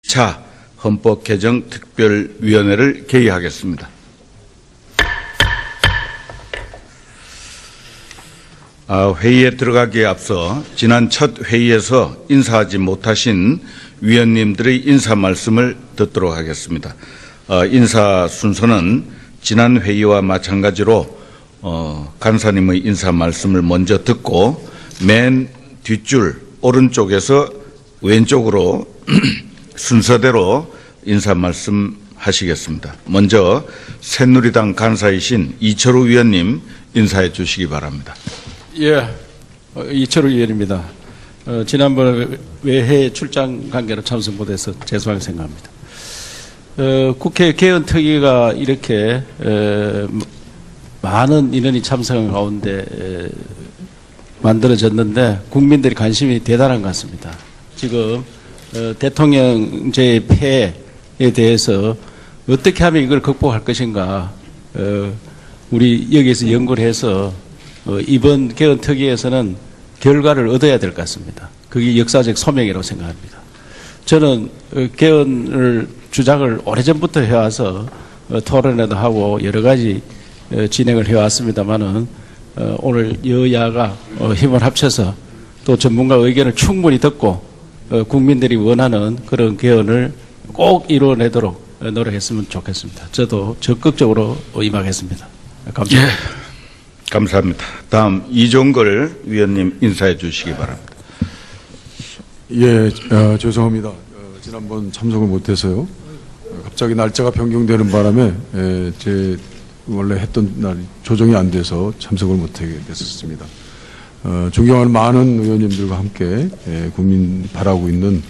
자, 헌법 개정 특별위원회를 개의하겠습니다. 회의에 들어가기에 앞서 지난 첫 회의에서 인사하지 못하신 위원님들의 인사 말씀을 듣도록 하겠습니다. 인사 순서는 지난 회의와 마찬가지로 간사님의 인사 말씀을 먼저 듣고 맨 뒷줄 오른쪽에서 왼쪽으로 순서대로 인사 말씀하시겠습니다. 먼저 새누리당 간사이신 이철우 위원님 인사해 주시기 바랍니다. 예, 이철우 의원입니다. 지난번 외해 출장 관계로 참석 못해서 죄송하게 생각합니다. 국회 개헌특위가 이렇게 많은 인원이 참석한 가운데 만들어졌는데 국민들의 관심이 대단한 것 같습니다. 지금 대통령제의 폐해에 대해서 어떻게 하면 이걸 극복할 것인가 우리 여기에서 연구를 해서 이번 개헌특위에서는 결과를 얻어야 될 것 같습니다. 그게 역사적 소명이라고 생각합니다. 저는 개헌을 주장을 오래전부터 해와서 토론회도 하고 여러 가지 진행을 해왔습니다만은 오늘 여야가 힘을 합쳐서 또 전문가 의견을 충분히 듣고 국민들이 원하는 그런 개헌을 꼭 이루어내도록 노력했으면 좋겠습니다. 저도 적극적으로 임하겠습니다. 감사합니다. 예. 감사합니다. 다음 이종걸 위원님 인사해 주시기 바랍니다. 예, 죄송합니다. 지난번 참석을 못해서요. 갑자기 날짜가 변경되는 바람에 제 원래 했던 날 조정이 안 돼서 참석을 못하게 됐었습니다. 존경하는 많은 의원님들과 함께 국민 바라고 있는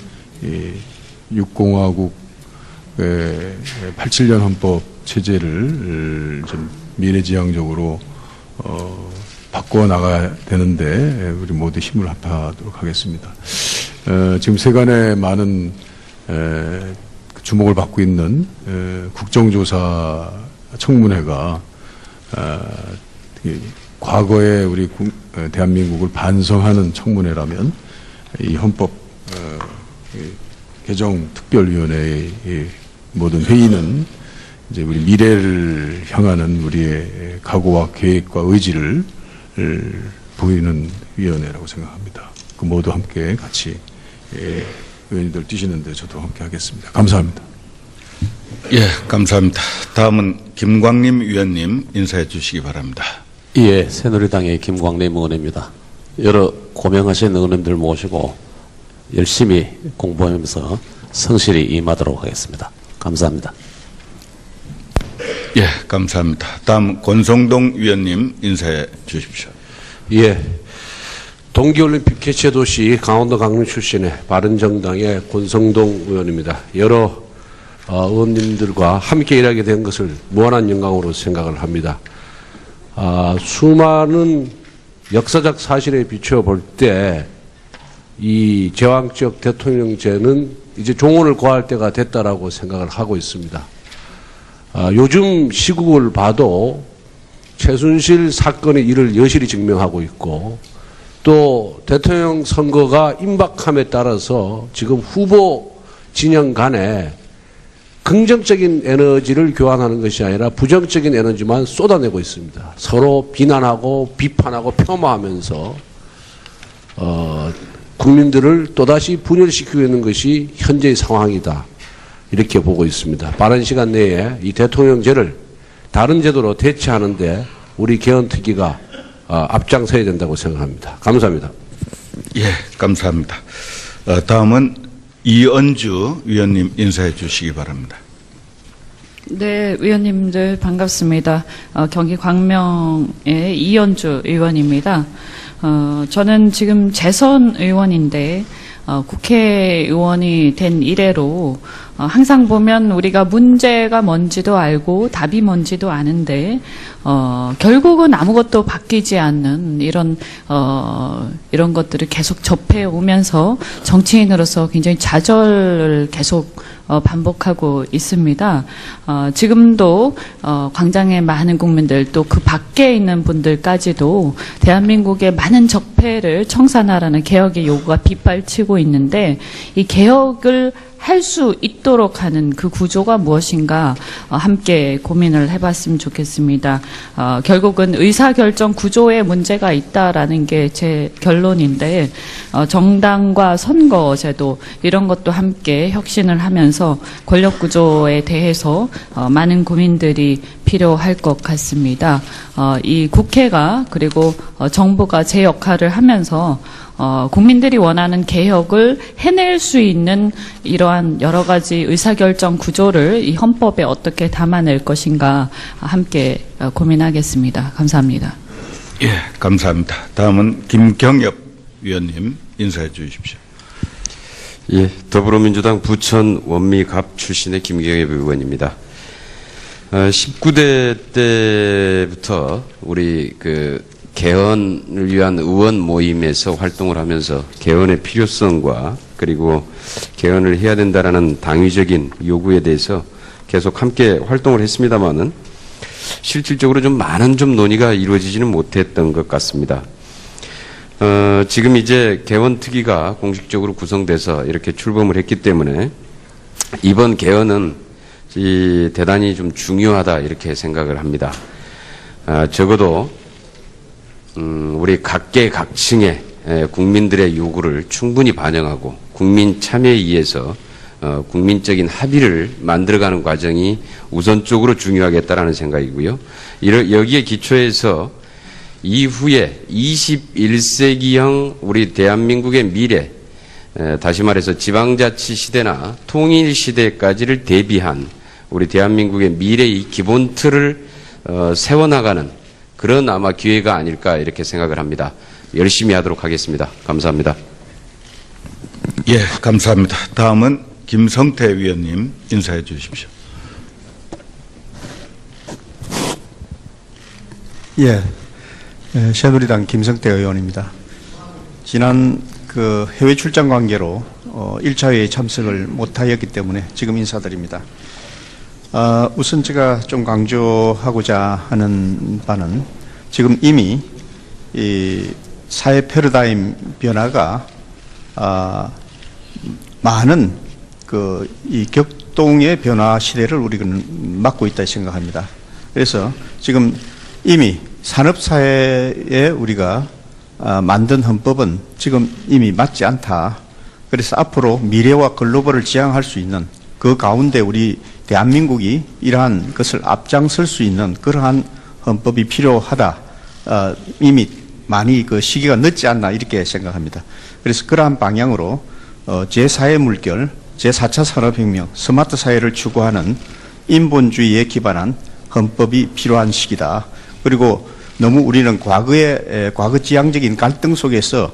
6공화국 87년 헌법 체제를 좀 미래지향적으로 바꿔 나가야 되는데 우리 모두 힘을 합하도록 하겠습니다. 지금 세간에 많은 주목을 받고 있는 국정조사 청문회가 과거에 우리 대한민국을 반성하는 청문회라면 이 헌법 개정 특별위원회의 모든 회의는 이제 우리 미래를 향하는 우리의 각오와 계획과 의지를 보이는 위원회라고 생각합니다. 그 모두 함께 같이 의원님들 뛰시는데 저도 함께 하겠습니다. 감사합니다. 예, 감사합니다. 다음은 김광림 위원님 인사해 주시기 바랍니다. 예, 새누리당의 김광림 의원입니다. 여러 고명하신 의원님들 모시고 열심히 공부하면서 성실히 임하도록 하겠습니다. 감사합니다. 예, 감사합니다. 다음 권성동 위원님 인사해 주십시오. 예, 동계올림픽 개최도시 강원도 강릉 출신의 바른정당의 권성동 의원입니다. 여러 의원님들과 함께 일하게 된 것을 무한한 영광으로 생각을 합니다. 수많은 역사적 사실에 비추어 볼 때 이 제왕적 대통령제는 이제 종언을 고할 때가 됐다라고 생각을 하고 있습니다. 요즘 시국을 봐도 최순실 사건이 이를 여실히 증명하고 있고 또 대통령 선거가 임박함에 따라서 지금 후보 진영 간에 긍정적인 에너지를 교환하는 것이 아니라 부정적인 에너지만 쏟아내고 있습니다. 서로 비난하고 비판하고 폄하하면서 국민들을 또다시 분열시키고 있는 것이 현재의 상황이다. 이렇게 보고 있습니다. 빠른 시간 내에 이 대통령제를 다른 제도로 대체하는데 우리 개헌특위가 앞장서야 된다고 생각합니다. 감사합니다. 예, 감사합니다. 다음은 이은주 위원님 인사해 주시기 바랍니다. 네, 의원님들 반갑습니다. 경기 광명의 이은주 의원입니다. 저는 지금 재선 의원인데 국회의원이 된 이래로 항상 보면 우리가 문제가 뭔지도 알고 답이 뭔지도 아는데 결국은 아무것도 바뀌지 않는 이런 것들을 계속 접해 오면서 정치인으로서 굉장히 좌절을 계속 반복하고 있습니다. 지금도 광장의 많은 국민들 또 그 밖에 있는 분들까지도 대한민국의 많은 적폐를 청산하라는 개혁의 요구가 빗발치고 있는데 이 개혁을 할 수 있도록 하는 그 구조가 무엇인가 함께 고민을 해봤으면 좋겠습니다. 결국은 의사결정 구조에 문제가 있다라는 게 제 결론인데 정당과 선거제도 이런 것도 함께 혁신을 하면서 권력구조에 대해서 많은 고민들이 필요할 것 같습니다. 이 국회가 그리고 정부가 제 역할을 하면서 국민들이 원하는 개혁을 해낼 수 있는 이러한 여러 가지 의사결정 구조를 이 헌법에 어떻게 담아낼 것인가 함께 고민하겠습니다. 감사합니다. 예, 감사합니다. 다음은 김경엽 위원님 인사해 주십시오. 예, 더불어민주당 부천 원미갑 출신의 김경엽 의원입니다. 19대 때부터 우리 개헌을 위한 의원 모임에서 활동을 하면서 개헌의 필요성과 그리고 개헌을 해야 된다라는 당위적인 요구에 대해서 계속 함께 활동을 했습니다만은 실질적으로 좀 많은 논의가 이루어지지는 못했던 것 같습니다. 지금 이제 개헌특위가 공식적으로 구성돼서 이렇게 출범을 했기 때문에 이번 개헌은 대단히 좀 중요하다 이렇게 생각을 합니다. 적어도 우리 각계각층의 국민들의 요구를 충분히 반영하고 국민 참여에 의해서 국민적인 합의를 만들어가는 과정이 우선적으로 중요하겠다라는 생각이고요. 여기에 기초해서 이후에 21세기형 우리 대한민국의 미래, 다시 말해서 지방자치 시대나 통일 시대까지를 대비한 우리 대한민국의 미래의 기본 틀을 세워나가는 그런 아마 기회가 아닐까 이렇게 생각을 합니다. 열심히 하도록 하겠습니다. 감사합니다. 예, 감사합니다. 다음은 김성태 위원님 인사해 주십시오. 예, 새누리당 김성태 의원입니다. 지난 해외 출장 관계로 1차 회의에 참석을 못하였기 때문에 지금 인사드립니다. 우선 제가 좀 강조하고자 하는 바는 지금 이미 이 사회 패러다임 변화가 많은 이 격동의 변화 시대를 우리는 맞고 있다 생각합니다. 그래서 지금 이미 산업사회에 우리가 만든 헌법은 지금 이미 맞지 않다. 그래서 앞으로 미래와 글로벌을 지향할 수 있는 그 가운데 우리 대한민국이 이러한 것을 앞장설 수 있는 그러한 헌법이 필요하다. 이미 많이 시기가 늦지 않나 이렇게 생각합니다. 그래서 그러한 방향으로 제4의 물결, 제4차 산업혁명, 스마트 사회를 추구하는 인본주의에 기반한 헌법이 필요한 시기다. 그리고 너무 우리는 과거지향적인 갈등 속에서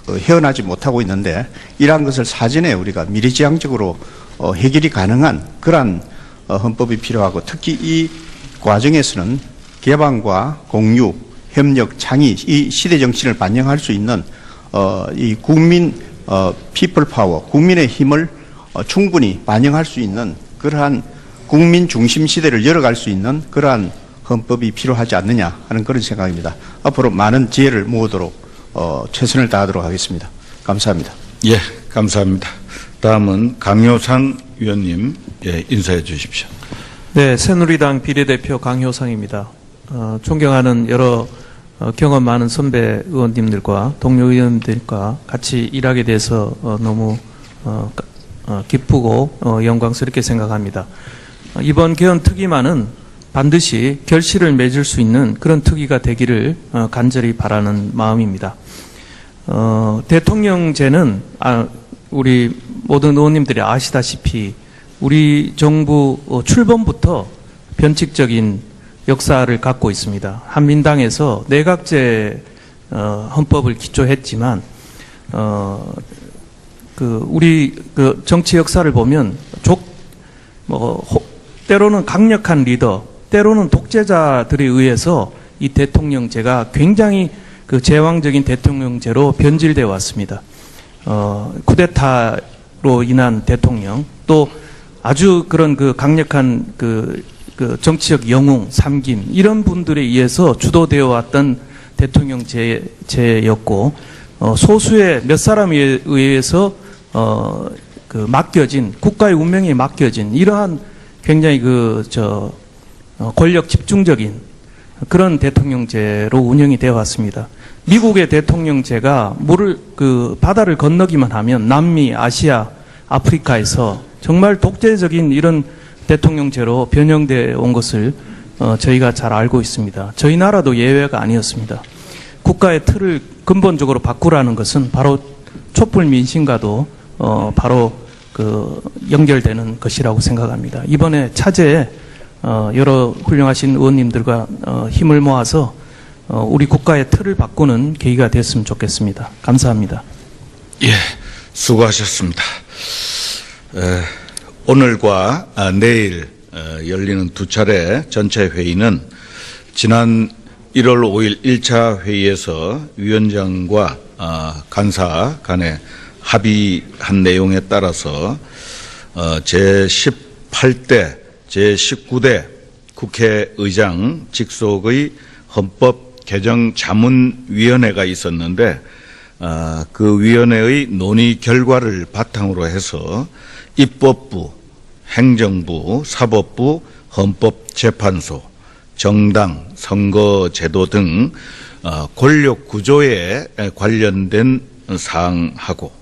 헤어나지 못하고 있는데 이러한 것을 사전에 우리가 미래지향적으로 해결이 가능한 그러한 헌법이 필요하고 특히 이 과정에서는 개방과 공유, 협력, 창의 이 시대 정신을 반영할 수 있는 이 국민 피플 파워, 국민의 힘을 충분히 반영할 수 있는 그러한 국민 중심 시대를 열어갈 수 있는 그러한 헌법이 필요하지 않느냐 하는 그런 생각입니다. 앞으로 많은 지혜를 모으도록 최선을 다하도록 하겠습니다. 감사합니다. 예, 감사합니다. 다음은 강효상 위원님 인사해 주십시오. 네, 새누리당 비례대표 강효상입니다. 존경하는 여러 경험 많은 선배 의원님들과 동료 의원님들과 같이 일하게 돼서 너무 기쁘고 영광스럽게 생각합니다. 이번 개헌 특위만은 반드시 결실을 맺을 수 있는 그런 특위가 되기를 간절히 바라는 마음입니다. 대통령제는 우리 모든 의원님들이 아시다시피 우리 정부 출범부터 변칙적인 역사를 갖고 있습니다. 한민당에서 내각제 헌법을 기초했지만 우리 정치 역사를 보면 때로는 강력한 리더, 때로는 독재자들에 의해서 이 대통령제가 굉장히 제왕적인 대통령제로 변질되어 왔습니다. 쿠데타로 인한 대통령, 또 아주 그런 강력한 정치적 영웅, 삼김, 이런 분들에 의해서 주도되어 왔던 대통령제였고, 소수의 몇 사람에 의해서 맡겨진, 국가의 운명이 맡겨진 이러한 굉장히 권력 집중적인 그런 대통령제로 운영이 되어 왔습니다. 미국의 대통령제가 바다를 건너기만 하면 남미, 아시아, 아프리카에서 정말 독재적인 이런 대통령제로 변형되어 온 것을 저희가 잘 알고 있습니다. 저희 나라도 예외가 아니었습니다. 국가의 틀을 근본적으로 바꾸라는 것은 바로 촛불 민심과도 바로 연결되는 것이라고 생각합니다. 이번에 차제에 여러 훌륭하신 의원님들과 힘을 모아서 우리 국가의 틀을 바꾸는 계기가 됐으면 좋겠습니다. 감사합니다. 예, 수고하셨습니다. 오늘과 내일 열리는 두 차례 전체 회의는 지난 1월 5일 1차 회의에서 위원장과 간사 간에 합의한 내용에 따라서 제18대, 제19대 국회의장 직속의 헌법 개정 자문위원회가 있었는데 그 위원회의 논의 결과를 바탕으로 해서 입법부, 행정부, 사법부, 헌법재판소, 정당, 선거제도 등 권력 구조에 관련된 사항하고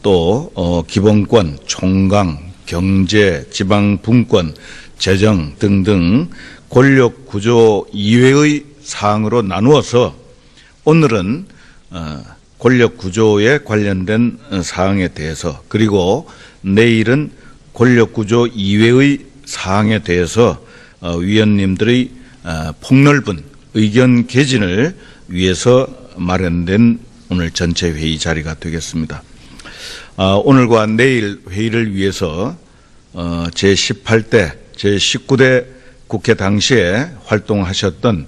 또 기본권, 총강, 경제, 지방분권, 재정 등등 권력 구조 이외의 사항으로 나누어서 오늘은 권력 구조에 관련된 사항에 대해서 그리고 내일은 권력 구조 이외의 사항에 대해서 위원님들의 폭넓은 의견 개진을 위해서 마련된 오늘 전체 회의 자리가 되겠습니다. 오늘과 내일 회의를 위해서 제18대, 제19대 국회 당시에 활동하셨던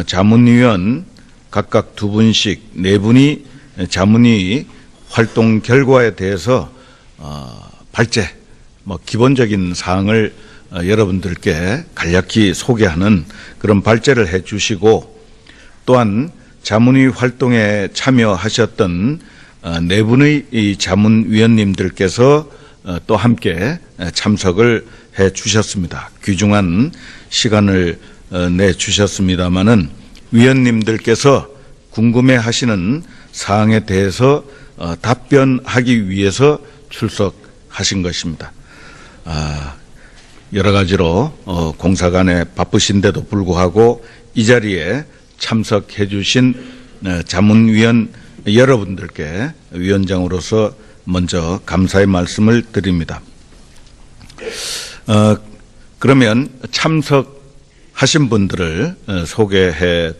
자문위원 각각 2분씩 4분이 자문위 활동 결과에 대해서 발제, 기본적인 사항을 여러분들께 간략히 소개하는 그런 발제를 해 주시고 또한 자문위 활동에 참여하셨던 4분의 이 자문위원님들께서 또 함께 참석을 해 주셨습니다. 귀중한 시간을 내 주셨습니다마는 위원님들께서 궁금해 하시는 사항에 대해서 답변하기 위해서 출석하신 것입니다. 여러 가지로 공사간에 바쁘신데도 불구하고 이 자리에 참석해 주신 자문위원 여러분들께 위원장으로서 먼저 감사의 말씀을 드립니다. 그러면 참석하신 분들을 소개해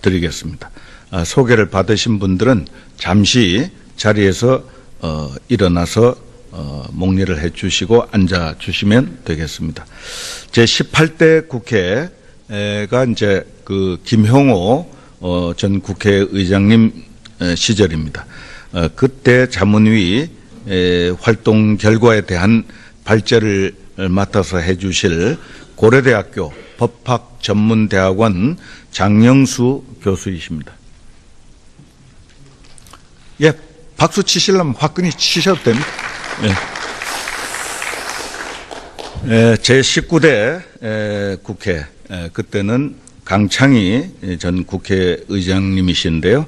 드리겠습니다. 소개를 받으신 분들은 잠시 자리에서 일어나서 목례를 해 주시고 앉아 주시면 되겠습니다. 제18대 국회가 이제 김형호 전 국회의장님 시절입니다. 그때 자문위 활동 결과에 대한 발제를 맡아서 해 주실 고려대학교 법학전문대학원 장영수 교수이십니다. 예, 박수 치시려면 화끈히 치셔도 됩니다. 제19대 국회, 그때는 강창희 전 국회의장님이신데요.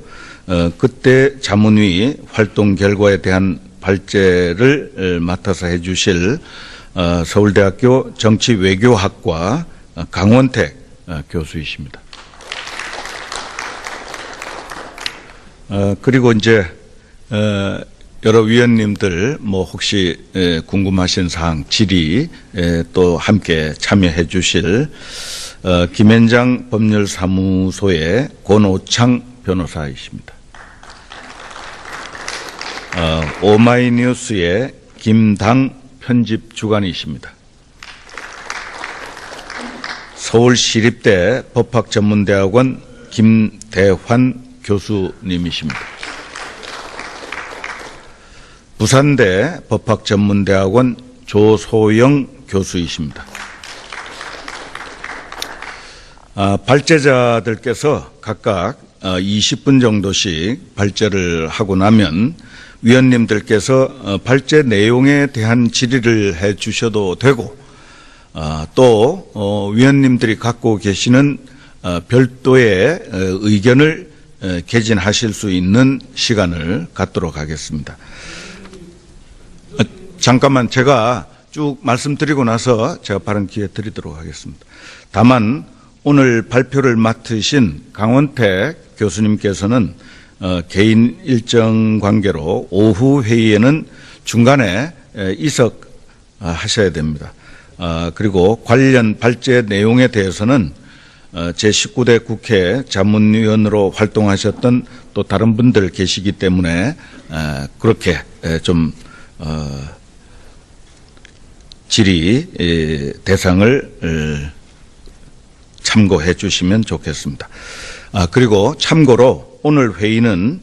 그때 자문위 활동 결과에 대한 발제를 맡아서 해 주실 서울대학교 정치외교학과 강원택 교수이십니다. 그리고 이제 여러 위원님들 혹시 궁금하신 사항 질의 또 함께 참여해 주실 김현장 법률사무소의 권오창 변호사이십니다. 오마이뉴스의 김당 편집주간이십니다. 서울시립대 법학전문대학원 김대환 교수님이십니다. 부산대 법학전문대학원 조소영 교수이십니다. 발제자들께서 각각 20분 정도씩 발제를 하고 나면 위원님들께서 발제 내용에 대한 질의를 해 주셔도 되고 또 위원님들이 갖고 계시는 별도의 의견을 개진하실 수 있는 시간을 갖도록 하겠습니다. 잠깐만 제가 쭉 말씀드리고 나서 제가 발언 기회 드리도록 하겠습니다. 다만 오늘 발표를 맡으신 강원택 교수님께서는 개인 일정 관계로 오후 회의에는 중간에 이석하셔야 됩니다. 그리고 관련 발제 내용에 대해서는 제19대 국회 자문위원으로 활동하셨던 또 다른 분들 계시기 때문에 그렇게 좀 질의 대상을 참고해 주시면 좋겠습니다. 그리고 참고로 오늘 회의는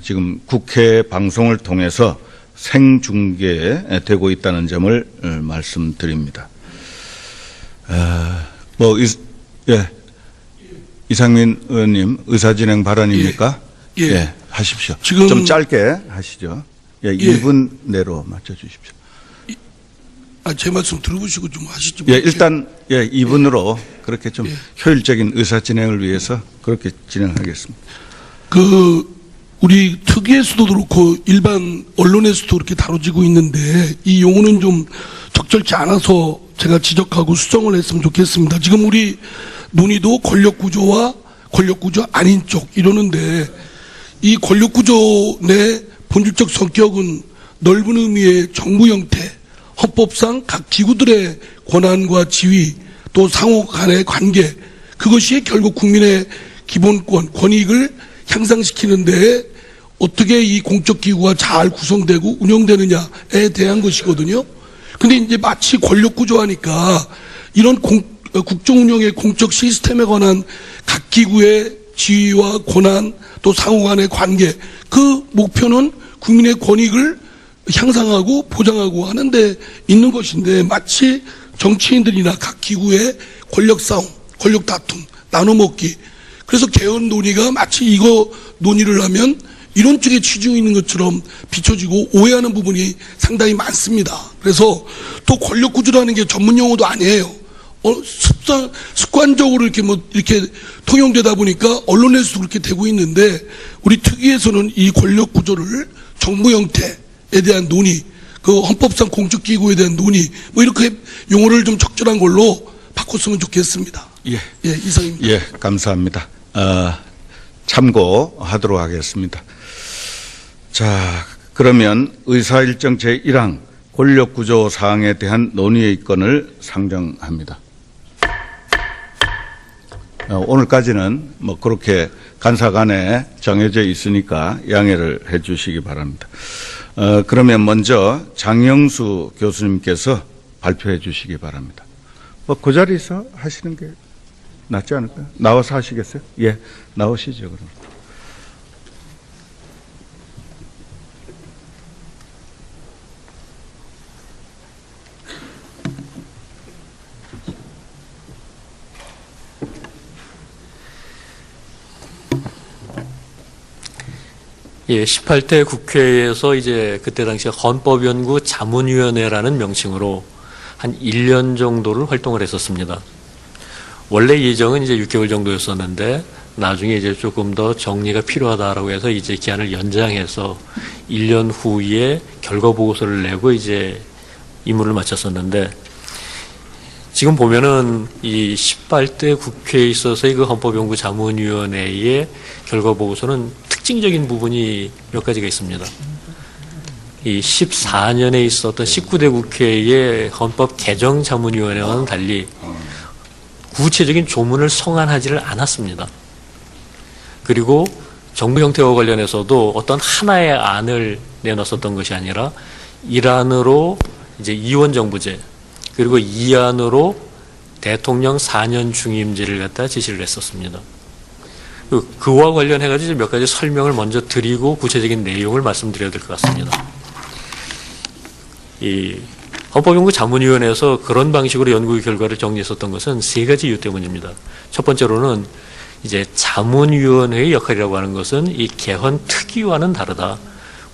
지금 국회 방송을 통해서 생중계되고 있다는 점을 말씀드립니다. 이상민 의원님 의사진행 발언입니까? 예. 하십시오. 지금 좀 짧게 하시죠. 1분 내로 맞춰주십시오. 제 말씀 들어보시고 좀 하시죠. 일단 2분으로 그렇게 좀 효율적인 의사 진행을 위해서 그렇게 진행하겠습니다. 우리 특위에서도 그렇고 일반 언론에서도 그렇게 다뤄지고 있는데 이 용어는 좀 적절치 않아서 제가 지적하고 수정을 했으면 좋겠습니다. 지금 우리 논의도 권력구조와 권력구조 아닌 쪽 이러는데 이 권력구조 내 본질적 성격은 넓은 의미의 정부 형태, 헌법상 각 기구들의 권한과 지위 또 상호 간의 관계 그것이 결국 국민의 기본권, 권익을 향상시키는데 어떻게 이 공적기구가 잘 구성되고 운영되느냐에 대한 것이거든요. 근데 이제 마치 권력구조하니까 이런 국정운영의 공적 시스템에 관한 각 기구의 지위와 권한 또 상호 간의 관계 그 목표는 국민의 권익을 향상하고 보장하고 하는 데 있는 것인데 마치 정치인들이나 각 기구의 권력 싸움, 권력 다툼, 나눠먹기 그래서 개헌 논의가 마치 이거 논의를 하면 이런 쪽에 치중이 있는 것처럼 비춰지고 오해하는 부분이 상당히 많습니다. 그래서 또 권력구조라는 게 전문 용어도 아니에요. 습관적으로 이렇게 통용되다 보니까 언론에서도 그렇게 되고 있는데 우리 특위에서는 이 권력구조를 정부 형태에 대한 논의, 그 헌법상 공적기구에 대한 논의, 이렇게 용어를 좀 적절한 걸로 바꿨으면 좋겠습니다. 이상입니다. 감사합니다. 참고하도록 하겠습니다. 자, 그러면 의사일정 제1항 권력구조 사항에 대한 논의의 건을 상정합니다. 오늘까지는 그렇게 간사간에 정해져 있으니까 양해를 해 주시기 바랍니다. 그러면 먼저 장영수 교수님께서 발표해 주시기 바랍니다. 그 자리에서 하시는 게 낫지 않을까요? 나와서 하시겠어요? 나오시죠, 그럼. 예, 18대 국회에서 이제 그때 당시 헌법연구 자문위원회라는 명칭으로 한 1년 정도를 활동을 했었습니다. 원래 예정은 이제 6개월 정도였었는데 나중에 이제 조금 더 정리가 필요하다라고 해서 이제 기한을 연장해서 1년 후에 결과 보고서를 내고 이제 임무를 마쳤었는데 지금 보면은 이 18대 국회에 있어서의 그 헌법연구 자문위원회의 결과 보고서는 특징적인 부분이 몇 가지가 있습니다. 이 14년에 있었던 19대 국회의 헌법 개정 자문위원회와는 달리 구체적인 조문을 성안하지를 않았습니다. 그리고 정부 형태와 관련해서도 어떤 하나의 안을 내놨었던 것이 아니라 1안으로 이제 이원정부제 그리고 2안으로 대통령 4년 중임제를 갖다 지시를 했었습니다. 그와 관련해가지고 몇 가지 설명을 먼저 드리고 구체적인 내용을 말씀드려야 될 것 같습니다. 이 헌법연구 자문위원회에서 그런 방식으로 연구 결과를 정리했었던 것은 세 가지 이유 때문입니다. 첫 번째로는 이제 자문위원회의 역할이라고 하는 것은 이 개헌 특위와는 다르다.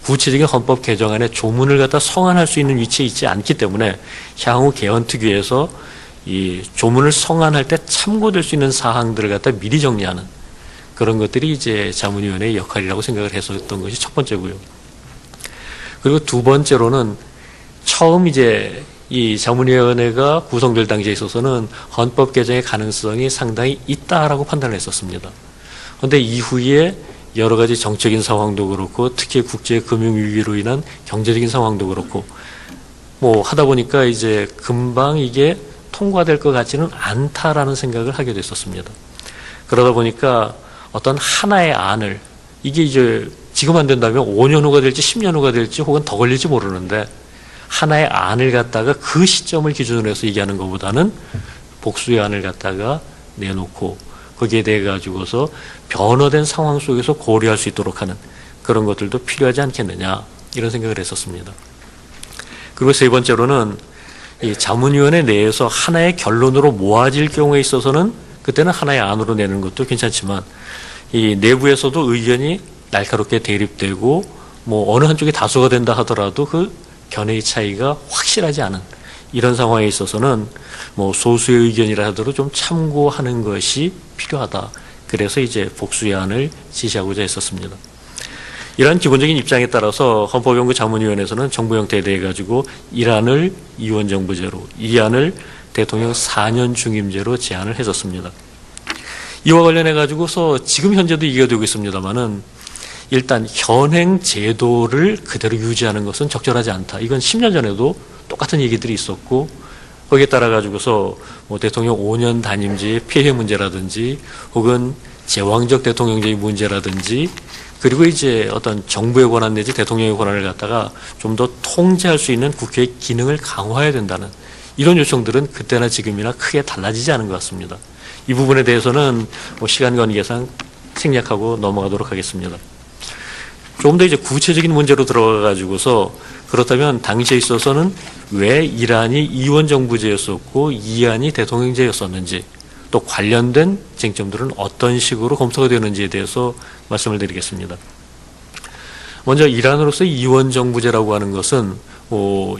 구체적인 헌법 개정안에 조문을 갖다 성안할 수 있는 위치에 있지 않기 때문에 향후 개헌특위에서 이 조문을 성안할 때 참고될 수 있는 사항들을 갖다 미리 정리하는 그런 것들이 이제 자문위원회의 역할이라고 생각을 했었던 것이 첫 번째고요. 그리고 두 번째로는 처음 이제 이 자문위원회가 구성될 당시에 있어서는 헌법 개정의 가능성이 상당히 있다라고 판단을 했었습니다. 그런데 이후에 여러 가지 정적인 상황도 그렇고 특히 국제 금융 위기로 인한 경제적인 상황도 그렇고 뭐 하다 보니까 이제 금방 이게 통과될 것 같지는 않다라는 생각을 하게 됐었습니다. 그러다 보니까 어떤 하나의 안을 이게 이제 지금 안 된다면 5년 후가 될지 10년 후가 될지 혹은 더 걸릴지 모르는데 하나의 안을 갖다가 그 시점을 기준으로 해서 얘기하는 것보다는 복수의 안을 갖다가 내놓고 거기에 대해 가지고서 변화된 상황 속에서 고려할 수 있도록 하는 그런 것들도 필요하지 않겠느냐 이런 생각을 했었습니다. 그리고 세 번째로는 이 자문위원회 내에서 하나의 결론으로 모아질 경우에 있어서는 그때는 하나의 안으로 내는 것도 괜찮지만 이 내부에서도 의견이 날카롭게 대립되고 뭐 어느 한쪽이 다수가 된다 하더라도 그 견해의 차이가 확실하지 않은 이런 상황에 있어서는 뭐 소수의 의견이라 하더라도 좀 참고하는 것이 필요하다. 그래서 이제 복수의 안을 지시하고자 했었습니다. 이러한 기본적인 입장에 따라서 헌법연구 자문위원회에서는 정부 형태에 대해 가지고 1안을 이원정부제로, 2안을 대통령 4년 중임제로 제안을 했었습니다. 이와 관련해 가지고서 지금 현재도 얘기가 되고 있습니다만은 일단 현행 제도를 그대로 유지하는 것은 적절하지 않다. 이건 10년 전에도 똑같은 얘기들이 있었고 거기에 따라 가지고서 뭐 대통령 5년 단임제의 폐해 문제라든지 혹은 제왕적 대통령제의 문제라든지 그리고 이제 어떤 정부의 권한 내지 대통령의 권한을 갖다가 좀 더 통제할 수 있는 국회의 기능을 강화해야 된다는 이런 요청들은 그때나 지금이나 크게 달라지지 않은 것 같습니다. 이 부분에 대해서는 뭐 시간 관계상 생략하고 넘어가도록 하겠습니다. 조금 더 이제 구체적인 문제로 들어가 가지고서 그렇다면 당시에 있어서는 왜 1안이 이원정부제였었고 2안이 대통령제였었는지 또 관련된 쟁점들은 어떤 식으로 검토가 되는지에 대해서 말씀을 드리겠습니다. 먼저 1안으로서 이원정부제라고 하는 것은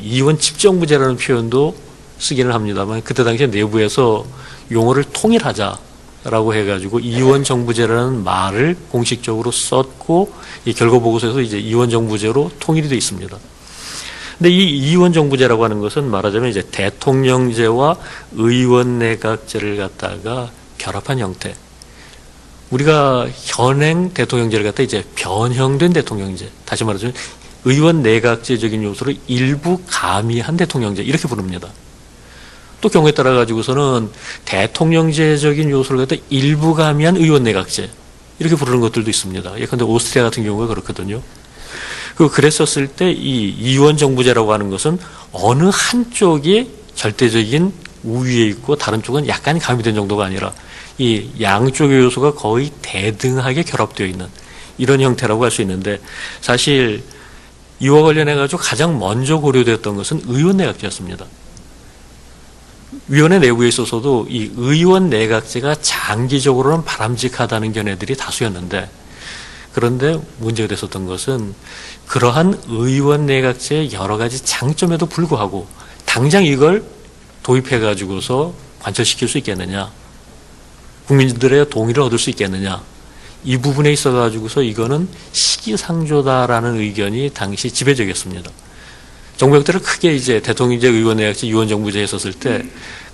이원 집정부제라는 표현도 쓰기는 합니다만 그때 당시에 내부에서 용어를 통일하자라고 해가지고 이원정부제라는 말을 공식적으로 썼고 이 결과보고서에서 이제 이원정부제로 통일이 되어 있습니다. 근데 이 이원정부제라고 하는 것은 말하자면 이제 대통령제와 의원내각제를 갖다가 결합한 형태. 우리가 현행 대통령제를 갖다 이제 변형된 대통령제, 다시 말하자면 의원내각제적인 요소를 일부 가미한 대통령제 이렇게 부릅니다. 또 경우에 따라 가지고서는 대통령제적인 요소를 갖다 일부 가미한 의원내각제 이렇게 부르는 것들도 있습니다. 예컨대 오스트리아 같은 경우가 그렇거든요. 그랬었을 때 이 이원정부제라고 하는 것은 어느 한쪽이 절대적인 우위에 있고 다른 쪽은 약간 가미된 정도가 아니라 이 양쪽의 요소가 거의 대등하게 결합되어 있는 이런 형태라고 할 수 있는데 사실 이와 관련해 가지고 가장 먼저 고려되었던 것은 의원내각제였습니다. 위원회 내부에 있어서도 이 의원내각제가 장기적으로는 바람직하다는 견해들이 다수였는데 그런데 문제가 됐었던 것은 그러한 의원내각제의 여러 가지 장점에도 불구하고 당장 이걸 도입해 가지고서 관철시킬 수 있겠느냐, 국민들의 동의를 얻을 수 있겠느냐, 이 부분에 있어 가지고서 이거는 시기상조다라는 의견이 당시 지배적이었습니다. 정부 형태를 크게 이제 대통령제, 의원내각제, 이원정부제 했었을 때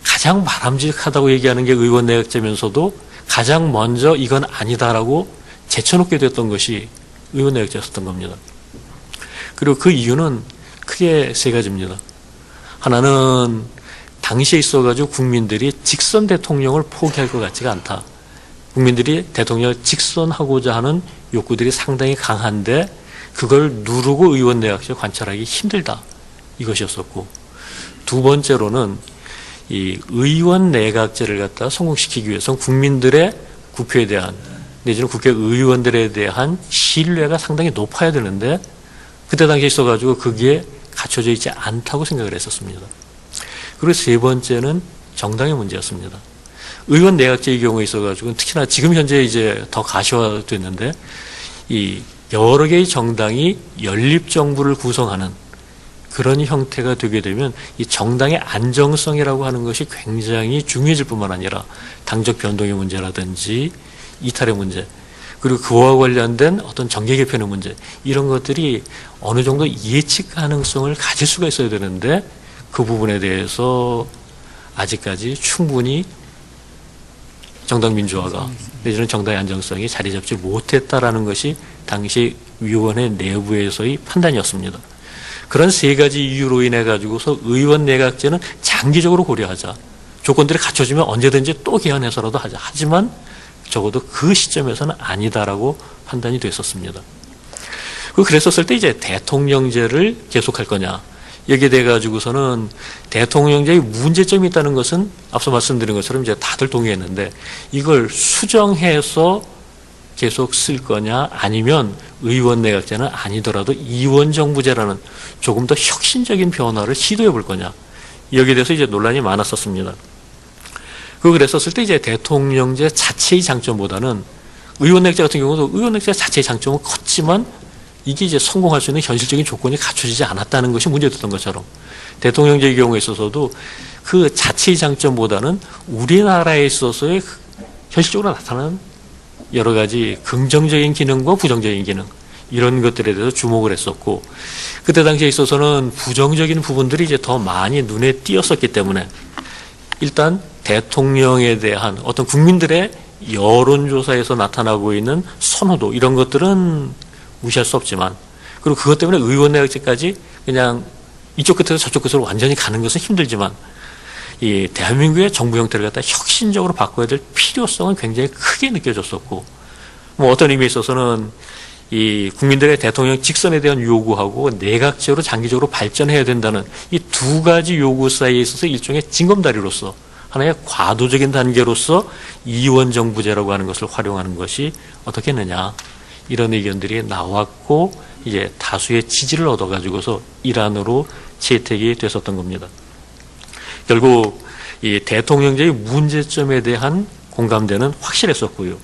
가장 바람직하다고 얘기하는 게 의원내각제면서도 가장 먼저 이건 아니다라고 제쳐놓게 됐던 것이 의원내각제였었던 겁니다. 그리고 그 이유는 크게 세 가지입니다. 하나는 당시에 있어가지고 국민들이 직선 대통령을 포기할 것 같지가 않다. 국민들이 대통령을 직선하고자 하는 욕구들이 상당히 강한데 그걸 누르고 의원내각제 관철하기 힘들다. 이것이었었고 두 번째로는 이 의원내각제를 갖다 성공시키기 위해서는 국민들의 국회에 대한 내지는 국회의원들에 대한 신뢰가 상당히 높아야 되는데 그때 당시에 있어가지고 그게 갖춰져 있지 않다고 생각을 했었습니다. 그리고 세 번째는 정당의 문제였습니다. 의원 내각제의 경우에 있어가지고 특히나 지금 현재 이제 더 가시화됐는데 이 여러 개의 정당이 연립정부를 구성하는 그런 형태가 되게 되면 이 정당의 안정성이라고 하는 것이 굉장히 중요해질 뿐만 아니라 당적 변동의 문제라든지 이탈의 문제, 그리고 그와 관련된 어떤 정계 개편의 문제, 이런 것들이 어느 정도 예측 가능성을 가질 수가 있어야 되는데 그 부분에 대해서 아직까지 충분히 정당 민주화가 내지는 정당의 안정성이 자리 잡지 못했다라는 것이 당시 위원회 내부에서의 판단이었습니다. 그런 세 가지 이유로 인해 가지고서 의원 내각제는 장기적으로 고려하자. 조건들이 갖춰지면 언제든지 또 개헌해서라도 하자. 하지만 적어도 그 시점에서는 아니다라고 판단이 됐었습니다. 그랬었을 때 이제 대통령제를 계속할 거냐. 여기에 대해 가지고서는 대통령제의 문제점이 있다는 것은 앞서 말씀드린 것처럼 이제 다들 동의했는데 이걸 수정해서 계속 쓸 거냐 아니면 의원 내각제는 아니더라도 이원정부제라는 조금 더 혁신적인 변화를 시도해 볼 거냐. 여기에 대해서 이제 논란이 많았었습니다. 그랬었을 때 이제 대통령제 자체의 장점보다는 의원 내각제 같은 경우도 의원 내각제 자체의 장점은 컸지만 이게 이제 성공할 수 있는 현실적인 조건이 갖춰지지 않았다는 것이 문제였던 것처럼 대통령제의 경우에 있어서도 그 자체의 장점보다는 우리나라에 있어서의 현실적으로 나타나는 여러 가지 긍정적인 기능과 부정적인 기능, 이런 것들에 대해서 주목을 했었고, 그때 당시에 있어서는 부정적인 부분들이 이제 더 많이 눈에 띄었었기 때문에 일단 대통령에 대한 어떤 국민들의 여론조사에서 나타나고 있는 선호도, 이런 것들은 무시할 수 없지만, 그리고 그것 때문에 의원 내각제까지 그냥 이쪽 끝에서 저쪽 끝으로 완전히 가는 것은 힘들지만 이 대한민국의 정부 형태를 갖다 혁신적으로 바꿔야 될 필요성은 굉장히 크게 느껴졌었고, 뭐 어떤 의미에 있어서는 이 국민들의 대통령 직선에 대한 요구하고 내각제로 장기적으로 발전해야 된다는 이 두 가지 요구 사이에 있어서 일종의 징검다리로서 하나의 과도적인 단계로서 이원정부제라고 하는 것을 활용하는 것이 어떻겠느냐, 이런 의견들이 나왔고 이제 다수의 지지를 얻어가지고서 일환으로 채택이 됐었던 겁니다. 결국 이 대통령제의 문제점에 대한 공감대는 확실했었고요.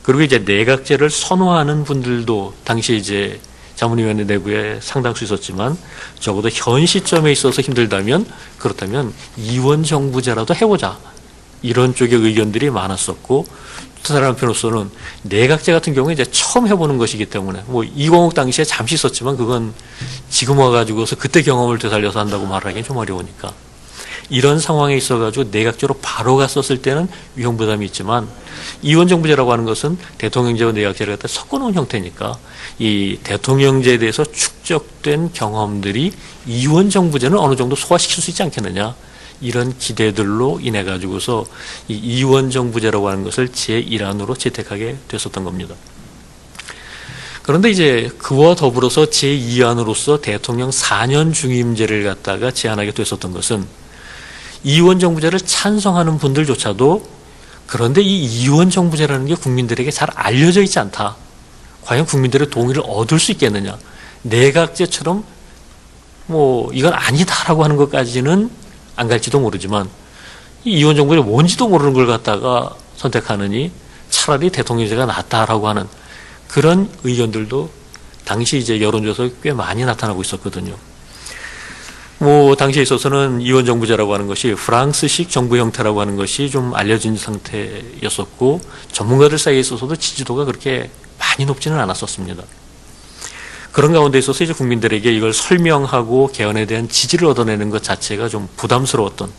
그리고 이제 내각제를 선호하는 분들도 당시 이제 자문위원회 내부에 상당수 있었지만 적어도 현 시점에 있어서 힘들다면 그렇다면 이원정부제라도 해보자, 이런 쪽의 의견들이 많았었고, 또 다른 한편으로서는 내각제 같은 경우에 이제 처음 해보는 것이기 때문에 뭐 이광욱 당시에 잠시 있었지만 그건 지금 와가지고서 그때 경험을 되살려서 한다고 말하기는 좀 어려우니까 이런 상황에 있어가지고 내각제로 바로 갔었을 때는 위험 부담이 있지만 이원정부제라고 하는 것은 대통령제와 내각제를 갖다 섞어놓은 형태니까 이 대통령제에 대해서 축적된 경험들이 이원정부제는 어느 정도 소화시킬 수 있지 않겠느냐, 이런 기대들로 인해 가지고서 이 이원정부제라고 하는 것을 제1안으로 채택하게 됐었던 겁니다. 그런데 이제 그와 더불어서 제2안으로서 대통령 4년 중임제를 갖다가 제안하게 됐었던 것은 이원정부제를 찬성하는 분들조차도 그런데 이 이원정부제라는 게 국민들에게 잘 알려져 있지 않다. 과연 국민들의 동의를 얻을 수 있겠느냐. 내각제처럼 뭐 이건 아니다라고 하는 것까지는 안 갈지도 모르지만 이 이원정부제 뭔지도 모르는 걸 갖다가 선택하느니 차라리 대통령제가 낫다라고 하는 그런 의견들도 당시 이제 여론조사에 꽤 많이 나타나고 있었거든요. 뭐 당시에 있어서는 이원정부제라고 하는 것이 프랑스식 정부 형태라고 하는 것이 좀 알려진 상태였었고 전문가들 사이에 있어서도 지지도가 그렇게 많이 높지는 않았었습니다. 그런 가운데 있어서 이제 국민들에게 이걸 설명하고 개헌에 대한 지지를 얻어내는 것 자체가 좀 부담스러웠던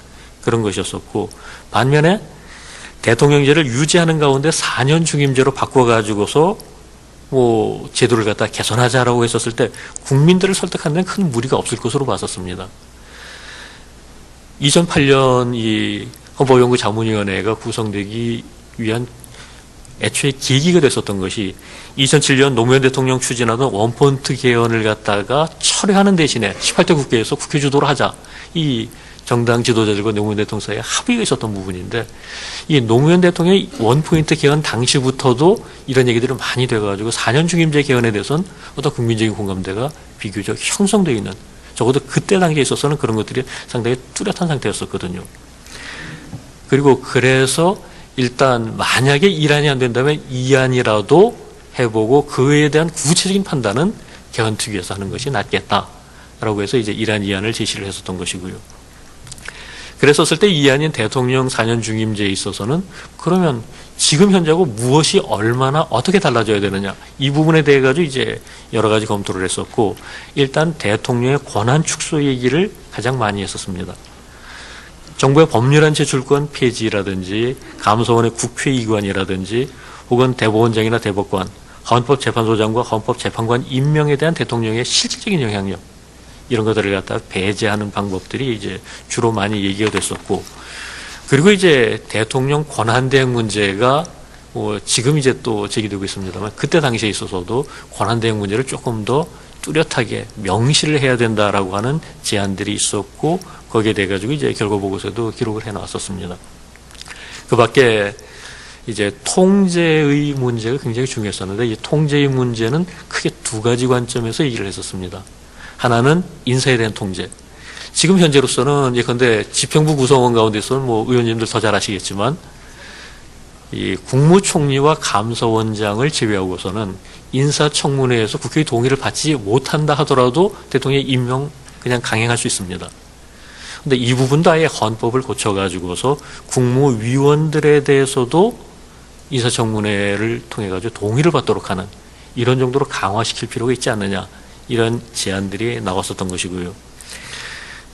그런 것이었었고, 반면에 대통령제를 유지하는 가운데 4년 중임제로 바꿔가지고서 뭐 제도를 갖다 개선하자라고 했었을 때 국민들을 설득하는 데는 큰 무리가 없을 것으로 봤었습니다. 2008년 이 헌법연구 자문위원회가 구성되기 위한 애초에 계기가 됐었던 것이 2007년 노무현 대통령 추진하던 원포인트 개헌을 갖다가 철회하는 대신에 18대 국회에서 국회 주도를 하자, 이 정당 지도자들과 노무현 대통령 사이에 합의가 있었던 부분인데 이 노무현 대통령의 원포인트 개헌 당시부터도 이런 얘기들이 많이 돼가지고 4년 중임제 개헌에 대해서는 어떤 국민적인 공감대가 비교적 형성되어 있는, 적어도 그때 당시에 있어서는 그런 것들이 상당히 뚜렷한 상태였었거든요. 그리고 그래서 일단 만약에 1안이 안 된다면 2안이라도 해보고 그에 대한 구체적인 판단은 개헌특위에서 하는 것이 낫겠다라고 해서 이제 이러한 이안을 제시를 했었던 것이고요. 그랬었을 때 이안인 대통령 4년 중임제에 있어서는 그러면 지금 현재하고 무엇이 얼마나 어떻게 달라져야 되느냐 이 부분에 대해 가지고 이제 여러 가지 검토를 했었고 일단 대통령의 권한 축소 얘기를 가장 많이 했었습니다. 정부의 법률안 제출권 폐지라든지 감사원의 국회의관이라든지 혹은 대법원장이나 대법관, 헌법재판소장과 헌법재판관 임명에 대한 대통령의 실질적인 영향력 이런 것들을 갖다 배제하는 방법들이 이제 주로 많이 얘기가 됐었고 그리고 이제 대통령 권한대행 문제가 지금 이제 또 제기되고 있습니다만 그때 당시에 있어서도 권한대행 문제를 조금 더 뚜렷하게 명시를 해야 된다라고 하는 제안들이 있었고 거기에 대해 가지고 이제 결과보고서도 기록을 해 나왔었습니다. 그 밖에 이제 통제의 문제가 굉장히 중요했었는데 이 통제의 문제는 크게 두 가지 관점에서 얘기를 했었습니다. 하나는 인사에 대한 통제. 지금 현재로서는 예컨대 집행부 구성원 가운데서는 뭐 의원님들 더 잘 아시겠지만 이 국무총리와 감사원장을 제외하고서는 인사청문회에서 국회의 동의를 받지 못한다 하더라도 대통령의 임명 그냥 강행할 수 있습니다. 근데 이 부분도 아예 헌법을 고쳐가지고서 국무위원들에 대해서도 인사청문회를 통해가지고 동의를 받도록 하는 이런 정도로 강화시킬 필요가 있지 않느냐 이런 제안들이 나왔었던 것이고요.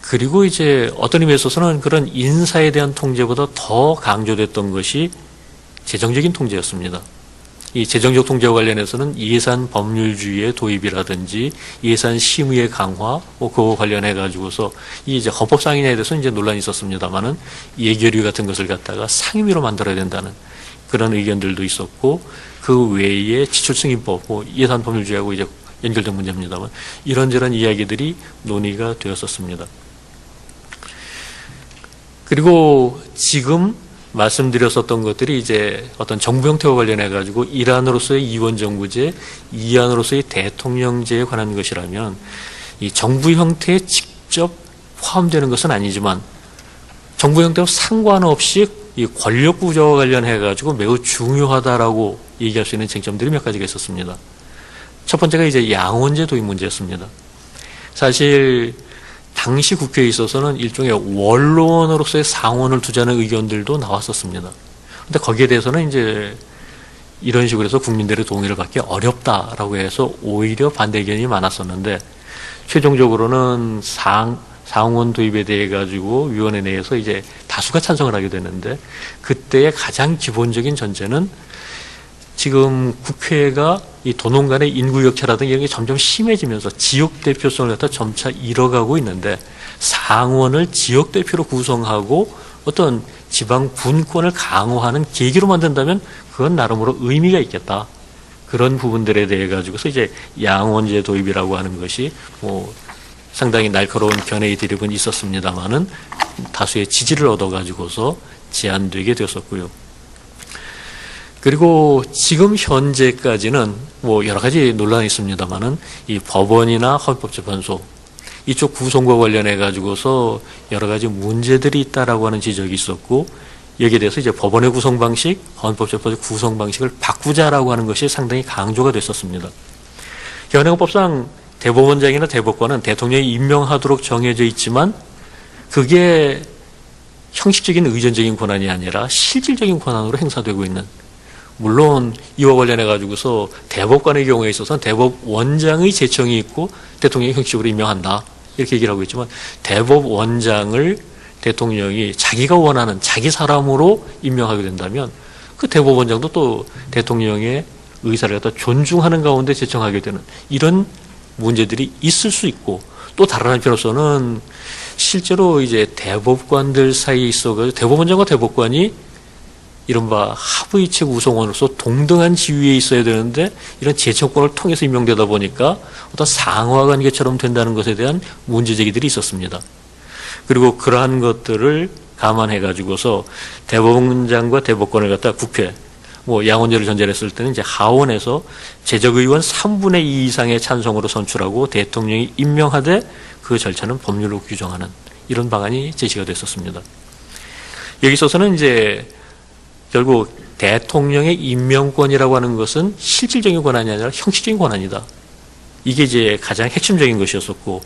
그리고 이제 어떤 의미에 있어서는 그런 인사에 대한 통제보다 더 강조됐던 것이 재정적인 통제였습니다. 이 재정적 통제와 관련해서는 예산 법률주의의 도입이라든지 예산 심의의 강화, 그거 관련해 가지고서 이 이제 헌법 상인에 대해서 이제 논란이 있었습니다만은 예결위 같은 것을 갖다가 상임위로 만들어야 된다는 그런 의견들도 있었고 그 외에 지출승인법, 예산 법률주의하고 이제 연결된 문제입니다만 이런저런 이야기들이 논의가 되었었습니다. 그리고 지금 말씀드렸었던 것들이 이제 어떤 정부 형태와 관련해 가지고 1안으로서의 이원정부제, 2안으로서의 대통령제에 관한 것이라면 이 정부 형태에 직접 포함되는 것은 아니지만 정부 형태와 상관없이 이 권력 구조와 관련해 가지고 매우 중요하다라고 얘기할 수 있는 쟁점들이 몇 가지가 있었습니다. 첫 번째가 이제 양원제 도입 문제였습니다. 사실 당시 국회에 있어서는 일종의 원로원으로서의 상원을 두자는 의견들도 나왔었습니다. 근데 거기에 대해서는 이제 이런 식으로 해서 국민들의 동의를 받기 어렵다라고 해서 오히려 반대 의견이 많았었는데 최종적으로는 상원 도입에 대해 가지고 위원회 내에서 이제 다수가 찬성을 하게 됐는데 그때의 가장 기본적인 전제는 지금 국회가 이 도농 간의 인구격차라든지 이런 게 점점 심해지면서 지역 대표성을 갖다 점차 잃어가고 있는데 상원을 지역 대표로 구성하고 어떤 지방 분권을 강화하는 계기로 만든다면 그건 나름으로 의미가 있겠다. 그런 부분들에 대해 가지고서 이제 양원제 도입이라고 하는 것이 뭐 상당히 날카로운 견해의 드립은 있었습니다만은 다수의 지지를 얻어 가지고서 제안되게 되었었고요. 그리고 지금 현재까지는 뭐 여러 가지 논란이 있습니다만은 이 법원이나 헌법재판소 이쪽 구성과 관련해 가지고서 여러 가지 문제들이 있다라고 하는 지적이 있었고 여기에 대해서 이제 법원의 구성 방식, 헌법재판소 구성 방식을 바꾸자라고 하는 것이 상당히 강조가 됐었습니다. 현행법상 대법원장이나 대법관은 대통령이 임명하도록 정해져 있지만 그게 형식적인 의전적인 권한이 아니라 실질적인 권한으로 행사되고 있는 물론 이와 관련해 가지고서 대법관의 경우에 있어서는 대법원장의 제청이 있고 대통령이 형식적으로 임명한다 이렇게 얘기를 하고 있지만 대법원장을 대통령이 자기가 원하는 자기 사람으로 임명하게 된다면 그 대법원장도 또 대통령의 의사를 갖다 존중하는 가운데 제청하게 되는 이런 문제들이 있을 수 있고 또 다른 한편으로서는 실제로 이제 대법관들 사이에 있어가지고 대법원장과 대법관이 이른바 하부이책 구성원으로서 동등한 지위에 있어야 되는데 이런 제청권을 통해서 임명되다 보니까 어떤 상하관계처럼 된다는 것에 대한 문제제기들이 있었습니다. 그리고 그러한 것들을 감안해 가지고서 대법원장과 대법관을 갖다 국회 뭐 양원제를 전제를 했을 때는 이제 하원에서 재적의원 3분의 2 이상의 찬성으로 선출하고 대통령이 임명하되 그 절차는 법률로 규정하는 이런 방안이 제시가 됐었습니다. 여기 있어서는 이제 결국 대통령의 임명권이라고 하는 것은 실질적인 권한이 아니라 형식적인 권한이다. 이게 이제 가장 핵심적인 것이었었고,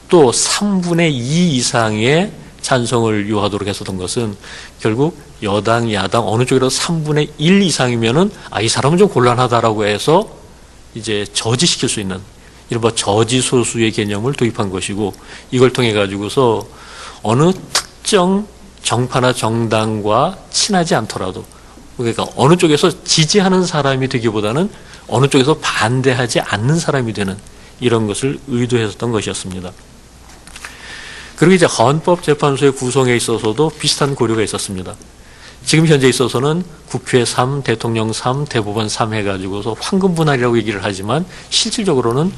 또 3분의 2 이상의 찬성을 요하도록 했었던 것은 결국 여당, 야당 어느 쪽이라도 3분의 1 이상이면은 이 사람은 좀 곤란하다라고 해서 이제 저지시킬 수 있는 이른바 저지 소수의 개념을 도입한 것이고, 이걸 통해 가지고서 어느 특정 정파나 정당과 친하지 않더라도, 그러니까 어느 쪽에서 지지하는 사람이 되기보다는 어느 쪽에서 반대하지 않는 사람이 되는 이런 것을 의도했었던 것이었습니다. 그리고 이제 헌법재판소의 구성에 있어서도 비슷한 고려가 있었습니다. 지금 현재 있어서는 국회 3, 대통령 3, 대법원 3 해가지고서 황금 분할이라고 얘기를 하지만 실질적으로는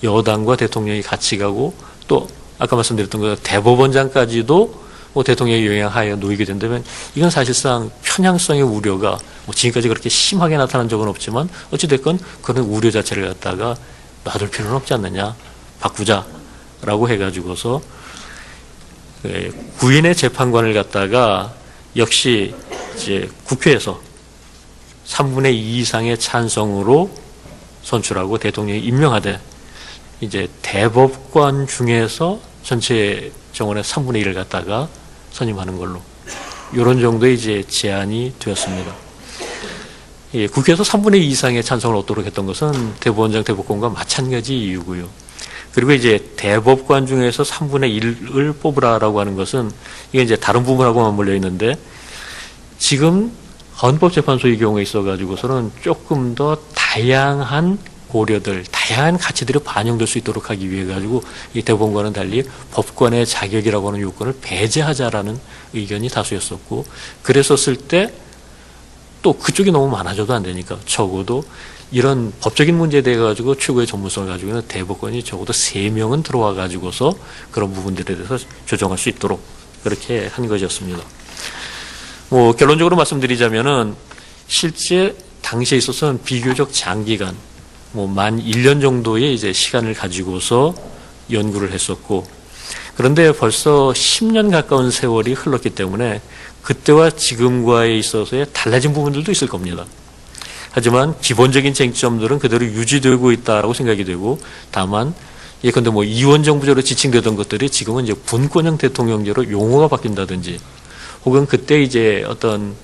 여당과 대통령이 같이 가고, 또 아까 말씀드렸던 것 대법원장까지도 대통령의 영향하에 놓이게 된다면 이건 사실상 편향성의 우려가 지금까지 그렇게 심하게 나타난 적은 없지만 어찌됐건 그런 우려 자체를 갖다가 놔둘 필요는 없지 않느냐, 바꾸자라고 해가지고서 구인의 재판관을 갖다가 역시 이제 국회에서 3분의 2 이상의 찬성으로 선출하고 대통령이 임명하되, 이제 대법관 중에서 전체 정원의 3분의 1을 갖다가 선임하는 걸로, 이런 정도의 이제 제안이 되었습니다. 국회에서 3분의 2 이상의 찬성을 얻도록 했던 것은 대법원장, 대법관과 마찬가지 이유고요. 그리고 이제 대법관 중에서 3분의 1을 뽑으라라고 하는 것은 이게 이제 다른 부분하고 맞물려 있는데, 지금 헌법재판소의 경우에 있어가지고서는 조금 더 다양한 고려들, 다양한 가치들이 반영될 수 있도록 하기 위해 가지고 이 대법원과는 달리 법관의 자격이라고 하는 요건을 배제하자라는 의견이 다수였었고, 그랬었을 때 또 그쪽이 너무 많아져도 안 되니까 적어도 이런 법적인 문제에 대해 가지고 최고의 전문성을 가지고 있는 대법관이 적어도 3명은 들어와 가지고서 그런 부분들에 대해서 조정할 수 있도록 그렇게 한 것이었습니다. 결론적으로 말씀드리자면은 실제 당시에 있어서는 비교적 장기간 만 1년 정도의 이제 시간을 가지고서 연구를 했었고, 그런데 벌써 10년 가까운 세월이 흘렀기 때문에 그때와 지금과에 있어서의 달라진 부분들도 있을 겁니다. 하지만 기본적인 쟁점들은 그대로 유지되고 있다라고 생각이 되고, 다만 예컨대 이원 정부제로 지칭되던 것들이 지금은 이제 분권형 대통령제로 용어가 바뀐다든지, 혹은 그때 이제 어떤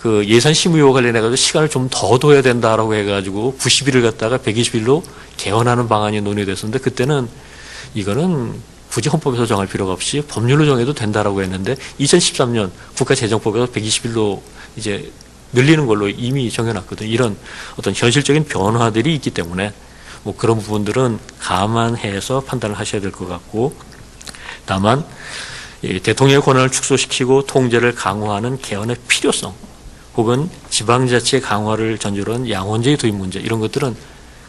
그 예산 심의와 관련해가지고 시간을 좀 더 둬야 된다라고 해가지고 90일을 갖다가 120일로 개헌하는 방안이 논의됐었는데, 그때는 이거는 굳이 헌법에서 정할 필요가 없이 법률로 정해도 된다라고 했는데 2013년 국가재정법에서 120일로 이제 늘리는 걸로 이미 정해놨거든요. 이런 어떤 현실적인 변화들이 있기 때문에 그런 부분들은 감안해서 판단을 하셔야 될 것 같고, 다만 대통령의 권한을 축소시키고 통제를 강화하는 개헌의 필요성, 혹은 지방자치 강화를 전제로 한 양원제의 도입 문제, 이런 것들은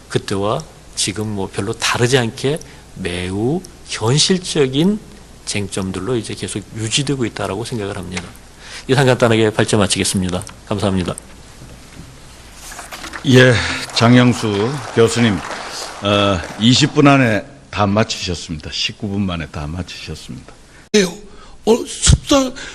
그때와 지금 별로 다르지 않게 매우 현실적인 쟁점들로 이제 계속 유지되고 있다라고 생각을 합니다. 이상 간단하게 발제 마치겠습니다. 감사합니다. 예, 장영수 교수님, 20분 안에 다 마치셨습니다. 19분 만에 다 마치셨습니다.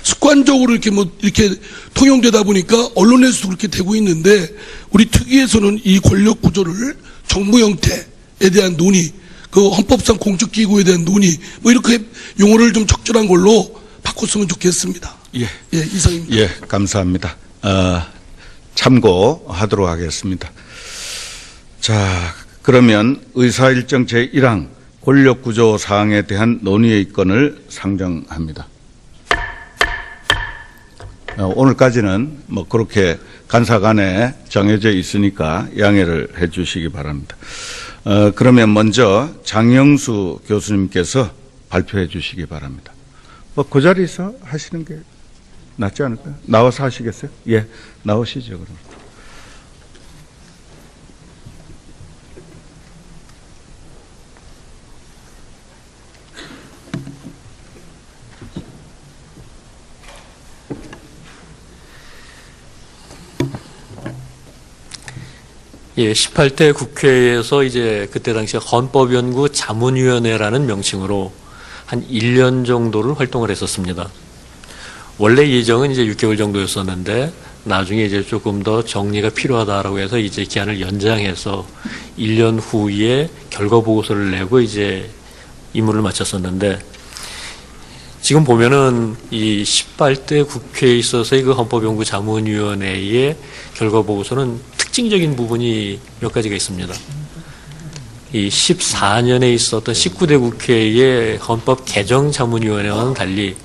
습관적으로 이렇게 통용되다 보니까 언론에서도 그렇게 되고 있는데, 우리 특위에서는 이 권력 구조를 정부 형태에 대한 논의, 그 헌법상 공적기구에 대한 논의, 이렇게 용어를 좀 적절한 걸로 바꿨으면 좋겠습니다. 예, 이상입니다. 예, 감사합니다. 참고하도록 하겠습니다. 자, 그러면 의사일정 제1항 권력구조 사항에 대한 논의의 건을 상정합니다. 오늘까지는 그렇게 간사간에 정해져 있으니까 양해를 해 주시기 바랍니다. 그러면 먼저 장영수 교수님께서 발표해 주시기 바랍니다. 그 자리에서 하시는 게 낫지 않을까요? 나와서 하시겠어요? 예, 나오시죠, 그럼. 예, 18대 국회에서 이제 그때 당시에 헌법연구 자문위원회라는 명칭으로 한 1년 정도를 활동을 했었습니다. 원래 예정은 이제 6개월 정도였었는데 나중에 이제 조금 더 정리가 필요하다라고 해서 이제 기한을 연장해서 1년 후에 결과 보고서를 내고 이제 임무를 마쳤었는데, 지금 보면은 이 18대 국회에 있어서의 그 헌법연구자문위원회의 결과 보고서는 특징적인 부분이 몇 가지가 있습니다. 이 14년에 있었던 19대 국회의 헌법 개정 자문위원회와는 달리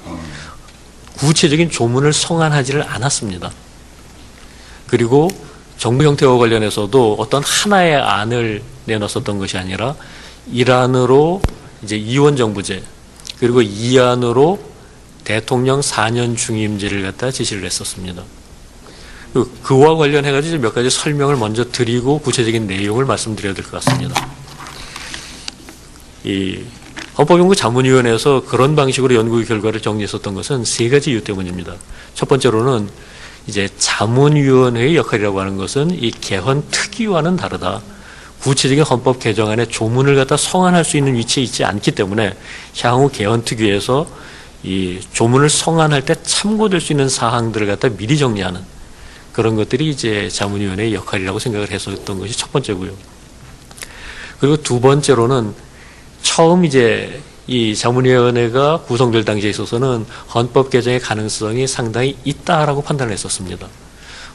구체적인 조문을 성안하지를 않았습니다. 그리고 정부 형태와 관련해서도 어떤 하나의 안을 내놨었던 것이 아니라 1안으로 이제 이원정부제, 그리고 2안으로 대통령 4년 중임제를 갖다 지시를 했었습니다. 그와 관련해가지고 몇 가지 설명을 먼저 드리고 구체적인 내용을 말씀드려야 될 것 같습니다. 이 헌법연구자문위원회에서 그런 방식으로 연구 결과를 정리했었던 것은 세 가지 이유 때문입니다. 첫 번째로는 이제 자문위원회의 역할이라고 하는 것은 이 개헌 특위와는 다르다. 구체적인 헌법 개정안에 조문을 갖다 성안할 수 있는 위치에 있지 않기 때문에 향후 개헌 특위에서 이 조문을 성안할 때 참고될 수 있는 사항들을 갖다 미리 정리하는 그런 것들이 이제 자문위원회의 역할이라고 생각을 했었던 것이 첫 번째고요. 그리고 두 번째로는 처음 이제 이 자문위원회가 구성될 당시에 있어서는 헌법 개정의 가능성이 상당히 있다라고 판단을 했었습니다.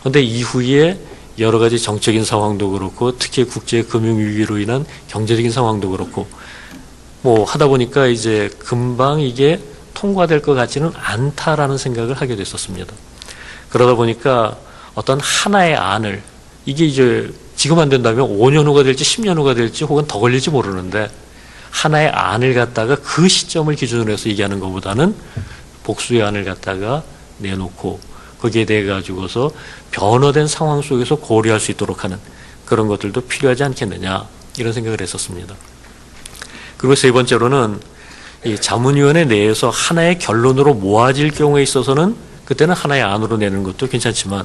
그런데 이후에 여러 가지 정적인 상황도 그렇고 특히 국제 금융 위기로 인한 경제적인 상황도 그렇고 뭐 하다 보니까 이제 금방 이게 통과될 것 같지는 않다라는 생각을 하게 됐었습니다. 그러다 보니까 어떤 하나의 안을 이게 이제 지금 안 된다면 5년 후가 될지 10년 후가 될지 혹은 더 걸릴지 모르는데 하나의 안을 갖다가 그 시점을 기준으로 해서 얘기하는 것보다는 복수의 안을 갖다가 내놓고 거기에 대해 가지고서 변화된 상황 속에서 고려할 수 있도록 하는 그런 것들도 필요하지 않겠느냐 이런 생각을 했었습니다. 그리고 세 번째로는 이 자문위원회 내에서 하나의 결론으로 모아질 경우에 있어서는 그때는 하나의 안으로 내는 것도 괜찮지만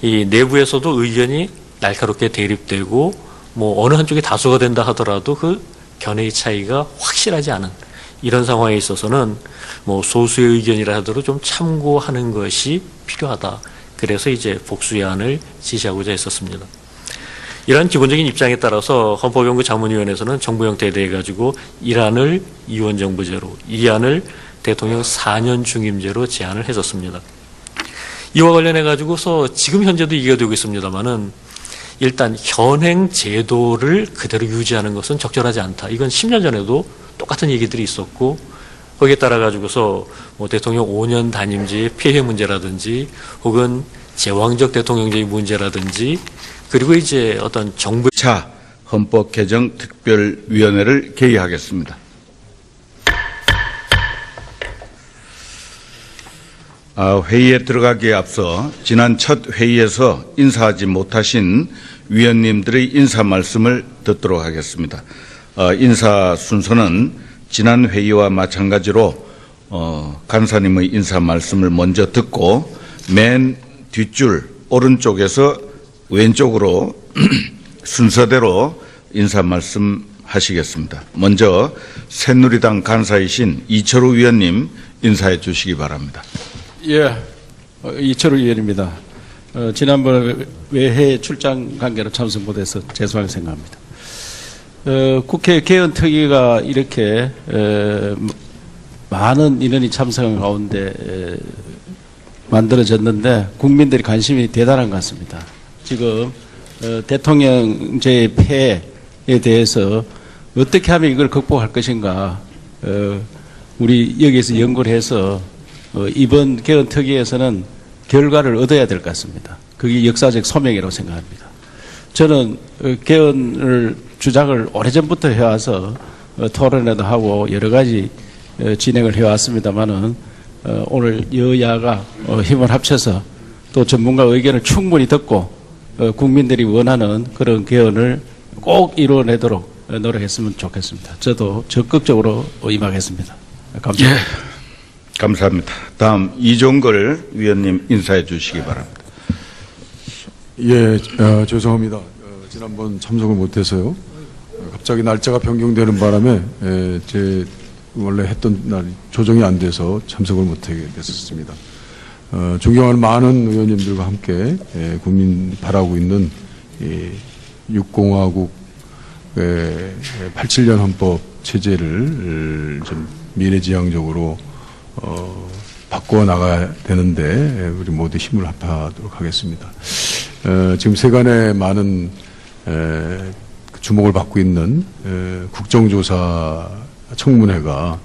이 내부에서도 의견이 날카롭게 대립되고 뭐 어느 한쪽이 다수가 된다 하더라도 그 견해의 차이가 확실하지 않은 이런 상황에 있어서는 뭐 소수의 의견이라 하더라도 좀 참고하는 것이 필요하다. 그래서 이제 복수의 안을 지시하고자 했었습니다. 이러한 기본적인 입장에 따라서 헌법연구자문위원회에서는 정부 형태에 대해 가지고 1안을 이원정부제로, 2안을 대통령 4년 중임제로 제안을 했었습니다. 이와 관련해 가지고서 지금 현재도 얘기가 되고 있습니다만은 일단 현행 제도를 그대로 유지하는 것은 적절하지 않다. 이건 10년 전에도 똑같은 얘기들이 있었고 거기에 따라 가지고서 뭐 대통령 5년 단임제의 폐해 문제라든지 혹은 제왕적 대통령제의 문제라든지 그리고 이제 어떤 정부 자 헌법 개정 특별위원회를 개의하겠습니다. 회의에 들어가기에 앞서 지난 첫 회의에서 인사하지 못하신 위원님들의 인사 말씀을 듣도록 하겠습니다. 인사 순서는 지난 회의와 마찬가지로 간사님의 인사 말씀을 먼저 듣고 맨 뒷줄 오른쪽에서 왼쪽으로 순서대로 인사 말씀하시겠습니다. 먼저 새누리당 간사이신 이철우 위원님 인사해 주시기 바랍니다. 예, 이철우 의원입니다. 지난번 외해 출장 관계로 참석 못해서 죄송하게 생각합니다. 국회 개헌특위가 이렇게 많은 인원이 참석한 가운데 만들어졌는데 국민들의 관심이 대단한 것 같습니다. 지금 대통령제의 폐해에 대해서 어떻게 하면 이걸 극복할 것인가 우리 여기에서 연구를 해서 이번 개헌특위에서는 결과를 얻어야 될 것 같습니다. 그게 역사적 소명이라고 생각합니다. 저는 개헌을 주장을 오래전부터 해와서 토론회도 하고 여러 가지 진행을 해왔습니다만은 오늘 여야가 힘을 합쳐서 또 전문가 의견을 충분히 듣고 국민들이 원하는 그런 개헌을 꼭 이루어내도록 노력했으면 좋겠습니다. 저도 적극적으로 임하겠습니다. 감사합니다. 예, 감사합니다. 다음 이종걸 위원님 인사해 주시기 바랍니다. 예, 죄송합니다. 지난번 참석을 못해서요. 갑자기 날짜가 변경되는 바람에 제 원래 했던 날 조정이 안 돼서 참석을 못하게 됐었습니다. 존경하는 많은 의원님들과 함께 국민 바라고 있는 6공화국 87년 헌법 체제를 좀 미래지향적으로 바꿔 나가야 되는데 우리 모두 힘을 합하도록 하겠습니다. 지금 세간에 많은 주목을 받고 있는 국정조사 청문회가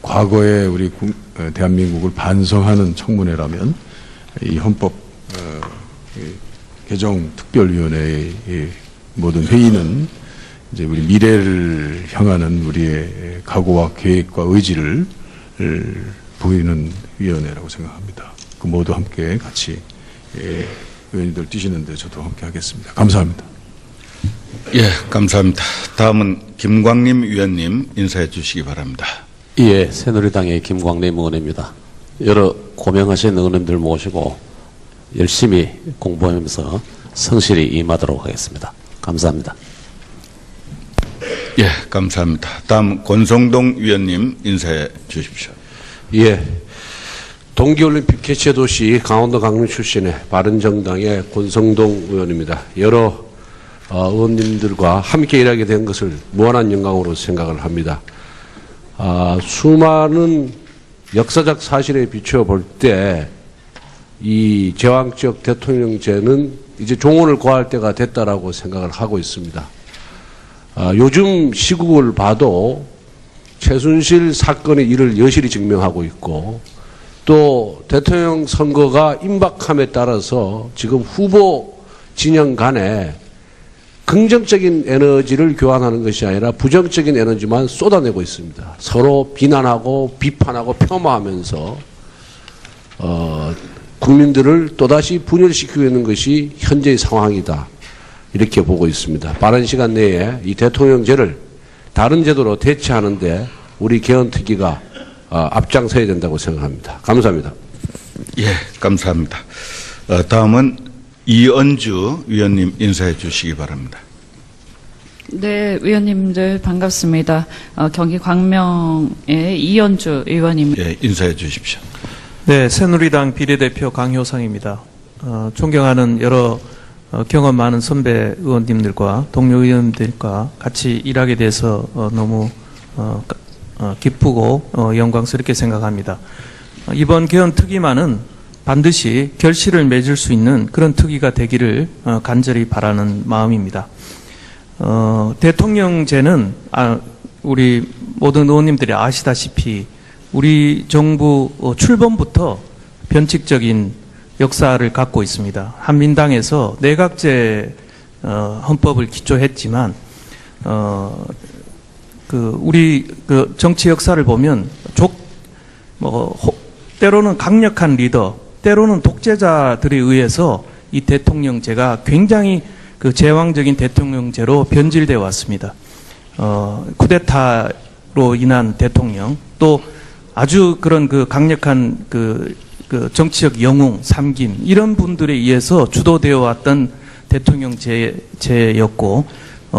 과거에 우리 대한민국을 반성하는 청문회라면 이 헌법 개정 특별위원회의 모든 회의는 이제 우리 미래를 향하는 우리의 각오와 계획과 의지를 보이는 위원회라고 생각합니다. 그 모두 함께 같이 의원님들 뛰시는데 저도 함께 하겠습니다. 감사합니다. 예, 감사합니다. 다음은 김광림 위원님 인사해 주시기 바랍니다. 예, 새누리당의 김광림 의원입니다. 여러 고명하신 의원님들 모시고 열심히 공부하면서 성실히 임하도록 하겠습니다. 감사합니다. 예, 감사합니다. 다음 권성동 위원님 인사해 주십시오. 예. 동계올림픽 개최도시 강원도 강릉 출신의 바른정당의 권성동 의원입니다. 여러 의원님들과 함께 일하게 된 것을 무한한 영광으로 생각을 합니다. 수많은 역사적 사실에 비추어 볼 때 이 제왕적 대통령제는 이제 종언을 고할 때가 됐다라고 생각을 하고 있습니다. 요즘 시국을 봐도 최순실 사건이 이를 여실히 증명하고 있고 또 대통령 선거가 임박함에 따라서 지금 후보 진영 간에 긍정적인 에너지를 교환하는 것이 아니라 부정적인 에너지만 쏟아내고 있습니다. 서로 비난하고 비판하고 폄하하면서 국민들을 또다시 분열시키고 있는 것이 현재의 상황이다. 이렇게 보고 있습니다. 빠른 시간 내에 이 대통령제를 다른 제도로 대체하는데 우리 개헌특위가 앞장서야 된다고 생각합니다. 감사합니다. 예, 감사합니다. 다음은 이은주 위원님 인사해 주시기 바랍니다. 네, 위원님들 반갑습니다. 경기 광명의 이은주 의원입니다. 예, 인사해 주십시오. 네, 새누리당 비례대표 강효상입니다. 존경하는 여러 경험 많은 선배 의원님들과 동료 의원님들과 같이 일하게 돼서 너무 기쁘고 영광스럽게 생각합니다. 이번 개헌 특위만은 반드시 결실을 맺을 수 있는 그런 특위가 되기를 간절히 바라는 마음입니다. 대통령제는 우리 모든 의원님들이 아시다시피 우리 정부 출범부터 변칙적인 역사를 갖고 있습니다. 한민당에서 내각제 헌법을 기초했지만 우리 정치 역사를 보면 때로는 강력한 리더, 때로는 독재자들에 의해서 이 대통령제가 굉장히 제왕적인 대통령제로 변질되어 왔습니다. 쿠데타로 인한 대통령, 또 아주 그런 강력한 정치적 영웅, 삼김 이런 분들에 의해서 주도되어 왔던 대통령제였고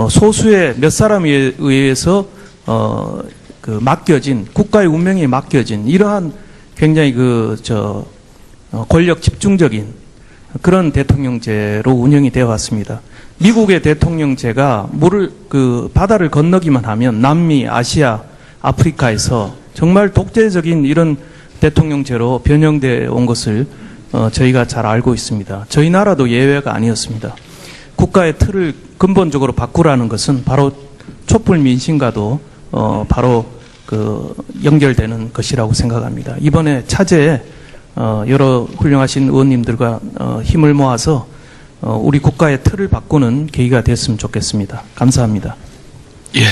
소수의 몇 사람에 의해서 맡겨진 국가의 운명에 맡겨진 이러한 굉장히 권력 집중적인 그런 대통령제로 운영이 되어 왔습니다. 미국의 대통령제가 바다를 건너기만 하면 남미, 아시아, 아프리카에서 정말 독재적인 이런 대통령제로 변형되어 온 것을 저희가 잘 알고 있습니다. 저희 나라도 예외가 아니었습니다. 국가의 틀을 근본적으로 바꾸라는 것은 바로 촛불 민심과도 바로 연결되는 것이라고 생각합니다. 이번에 차제에 여러 훌륭하신 의원님들과 힘을 모아서 우리 국가의 틀을 바꾸는 계기가 됐으면 좋겠습니다. 감사합니다. 예,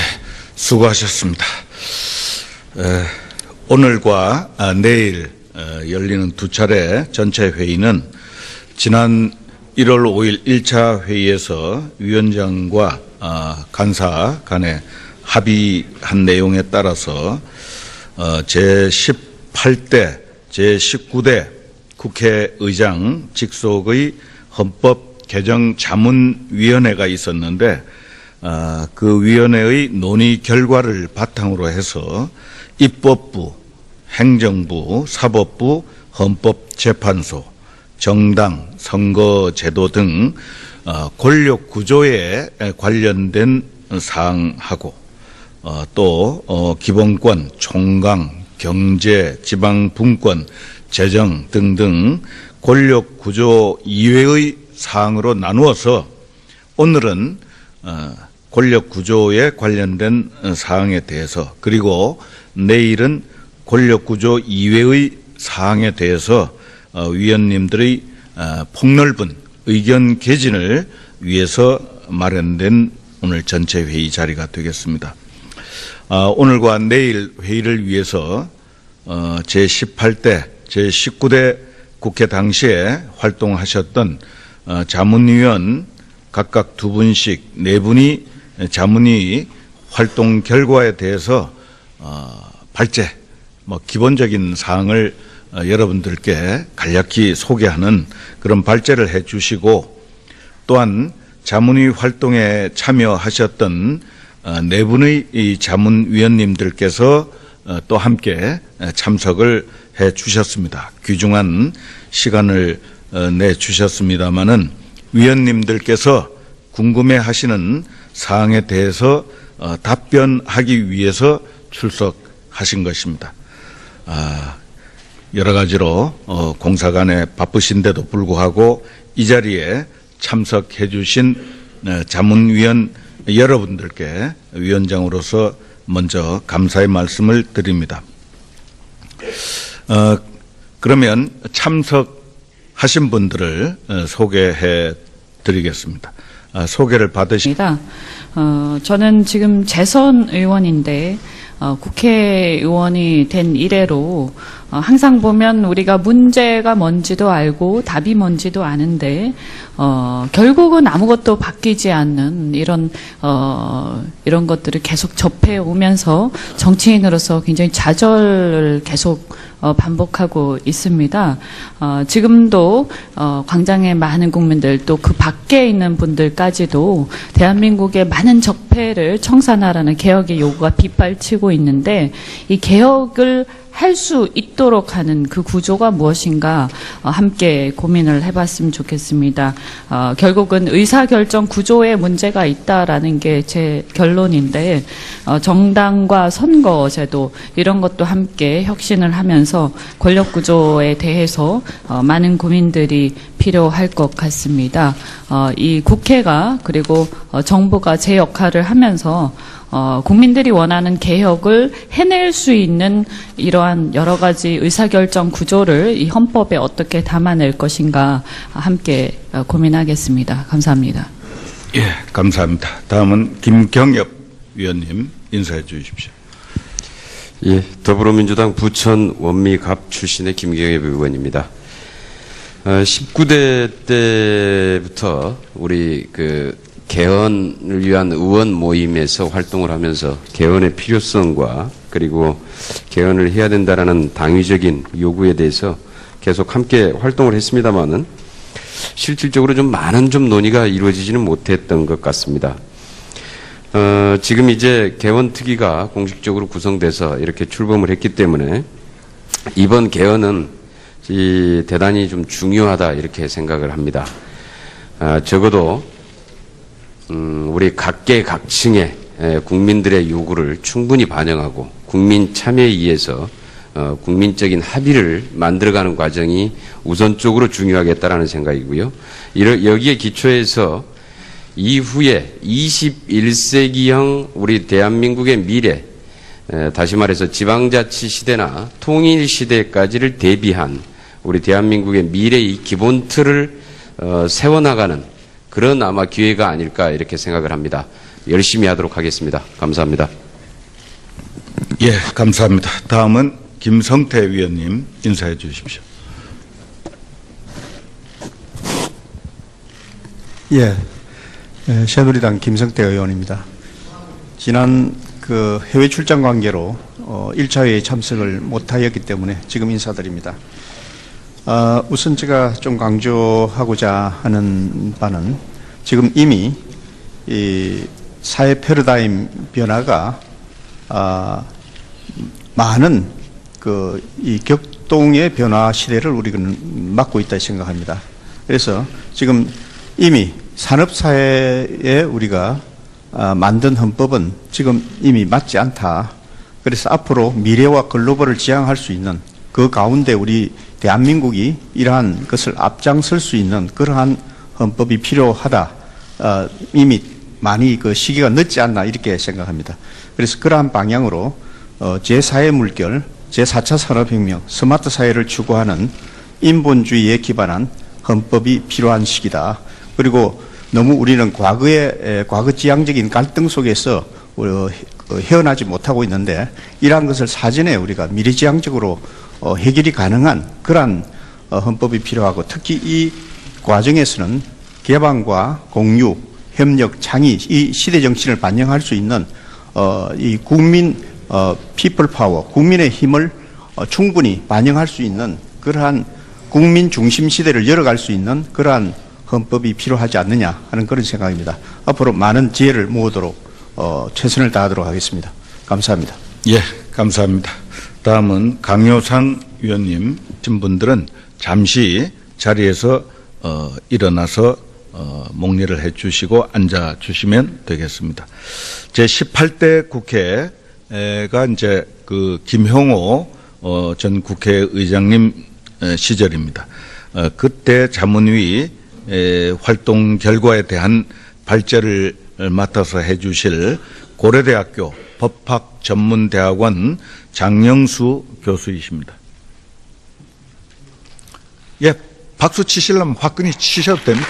수고하셨습니다. 오늘과 내일 열리는 두 차례 전체 회의는 지난 1월 5일 1차 회의에서 위원장과 간사 간에 합의한 내용에 따라서 제18대, 제19대 국회의장 직속의 헌법 개정 자문위원회가 있었는데 그 위원회의 논의 결과를 바탕으로 해서 입법부, 행정부, 사법부, 헌법재판소, 정당, 선거제도 등 권력 구조에 관련된 사항하고 또 기본권, 총강, 경제, 지방분권, 재정 등등 권력 구조 이외의 사항으로 나누어서 오늘은 권력 구조에 관련된 사항에 대해서, 그리고 내일은 권력 구조 이외의 사항에 대해서 위원님들의 폭넓은 의견 개진을 위해서 마련된 오늘 전체 회의 자리가 되겠습니다. 오늘과 내일 회의를 위해서 제18대, 제19대 국회 당시에 활동하셨던 자문위원 각각 2분씩 4분이 자문위 활동 결과에 대해서 발제, 기본적인 사항을 여러분들께 간략히 소개하는 그런 발제를 해 주시고, 또한 자문위 활동에 참여하셨던 4분의 이 자문위원님들께서 또 함께 참석을 해 주셨습니다. 귀중한 시간을 내 주셨습니다마는 위원님들께서 궁금해 하시는 사항에 대해서 답변하기 위해서 출석하신 것입니다. 여러 가지로 공사간에 바쁘신데도 불구하고 이 자리에 참석해 주신 자문위원 여러분들께 위원장으로서 먼저 감사의 말씀을 드립니다. 그러면 참석하신 분들을 소개해 드리겠습니다. 소개를 받으십니다. 저는 지금 재선 의원인데 국회의원이 된 이래로 항상 보면 우리가 문제가 뭔지도 알고 답이 뭔지도 아는데 결국은 아무것도 바뀌지 않는 이런 것들을 계속 접해 오면서 정치인으로서 굉장히 좌절을 계속 반복하고 있습니다. 지금도 광장의 많은 국민들, 또 그 밖에 있는 분들까지도 대한민국의 많은 적폐를 청산하라는 개혁의 요구가 빗발치고 있는데, 이 개혁을 할 수 있도록 하는 그 구조가 무엇인가 함께 고민을 해봤으면 좋겠습니다. 결국은 의사결정 구조에 문제가 있다라는 게 제 결론인데, 정당과 선거제도 이런 것도 함께 혁신을 하면서 권력 구조에 대해서 많은 고민들이 필요할 것 같습니다. 이 국회가 그리고 정부가 제 역할을 하면서 국민들이 원하는 개혁을 해낼 수 있는 이러한 여러 가지 의사결정 구조를 이 헌법에 어떻게 담아낼 것인가 함께 고민하겠습니다. 감사합니다. 예, 감사합니다. 다음은 김경엽 위원님 인사해 주십시오. 예, 더불어민주당 부천 원미갑 출신의 김경엽 의원입니다. 19대 때부터 우리 개헌을 위한 의원 모임에서 활동을 하면서 개헌의 필요성과 그리고 개헌을 해야 된다라는 당위적인 요구에 대해서 계속 함께 활동을 했습니다마는 실질적으로 좀 많은 논의가 이루어지지는 못했던 것 같습니다. 지금 이제 개헌특위가 공식적으로 구성돼서 이렇게 출범을 했기 때문에 이번 개헌은 대단히 좀 중요하다 이렇게 생각을 합니다. 적어도 우리 각계각층의 국민들의 요구를 충분히 반영하고 국민 참여에 의해서 국민적인 합의를 만들어가는 과정이 우선적으로 중요하겠다라는 생각이고요. 여기에 기초해서 이후에 21세기형 우리 대한민국의 미래, 다시 말해서 지방자치 시대나 통일 시대까지를 대비한 우리 대한민국의 미래의 기본 틀을 세워나가는 그런 아마 기회가 아닐까 이렇게 생각을 합니다. 열심히 하도록 하겠습니다. 감사합니다. 예, 감사합니다. 다음은 김성태 위원님 인사해 주십시오. 예, 새누리당 김성태 의원입니다. 지난 해외 출장 관계로 1차 회의에 참석을 못하였기 때문에 지금 인사드립니다. 우선 제가 좀 강조하고자 하는 바는 지금 이미 이 사회 패러다임 변화가 많은 이 격동의 변화 시대를 우리는 맞고 있다 생각합니다. 그래서 지금 이미 산업사회에 우리가 만든 헌법은 지금 이미 맞지 않다. 그래서 앞으로 미래와 글로벌을 지향할 수 있는 그 가운데 우리 대한민국이 이러한 것을 앞장설 수 있는 그러한 헌법이 필요하다. 이미 많이 그 시기가 늦지 않나 이렇게 생각합니다. 그래서 그러한 방향으로 제4의 물결, 제4차 산업혁명, 스마트 사회를 추구하는 인본주의에 기반한 헌법이 필요한 시기다. 그리고 너무 우리는 과거지향적인 갈등 속에서 헤어나지 못하고 있는데 이러한 것을 사전에 우리가 미래지향적으로 해결이 가능한 그러한 헌법이 필요하고 특히 이 과정에서는 개방과 공유, 협력, 창의 이 시대 정신을 반영할 수 있는 이 국민 피플 파워, 국민의 힘을 충분히 반영할 수 있는 그러한 국민 중심 시대를 열어갈 수 있는 그러한 헌법이 필요하지 않느냐 하는 그런 생각입니다. 앞으로 많은 지혜를 모으도록 최선을 다하도록 하겠습니다. 감사합니다. 예, 감사합니다. 다음은 강효상 위원님 신분들은 잠시 자리에서 일어나서 목례를 해주시고 앉아주시면 되겠습니다. 제18대 국회가 이제 그 김형호 전 국회의장님 시절입니다. 그때 자문위 활동 결과에 대한 발제를 맡아서 해주실 고려대학교 법학전문대학원 장영수 교수이십니다. 예, 박수 치시려면 화끈히 치셔도 됩니다.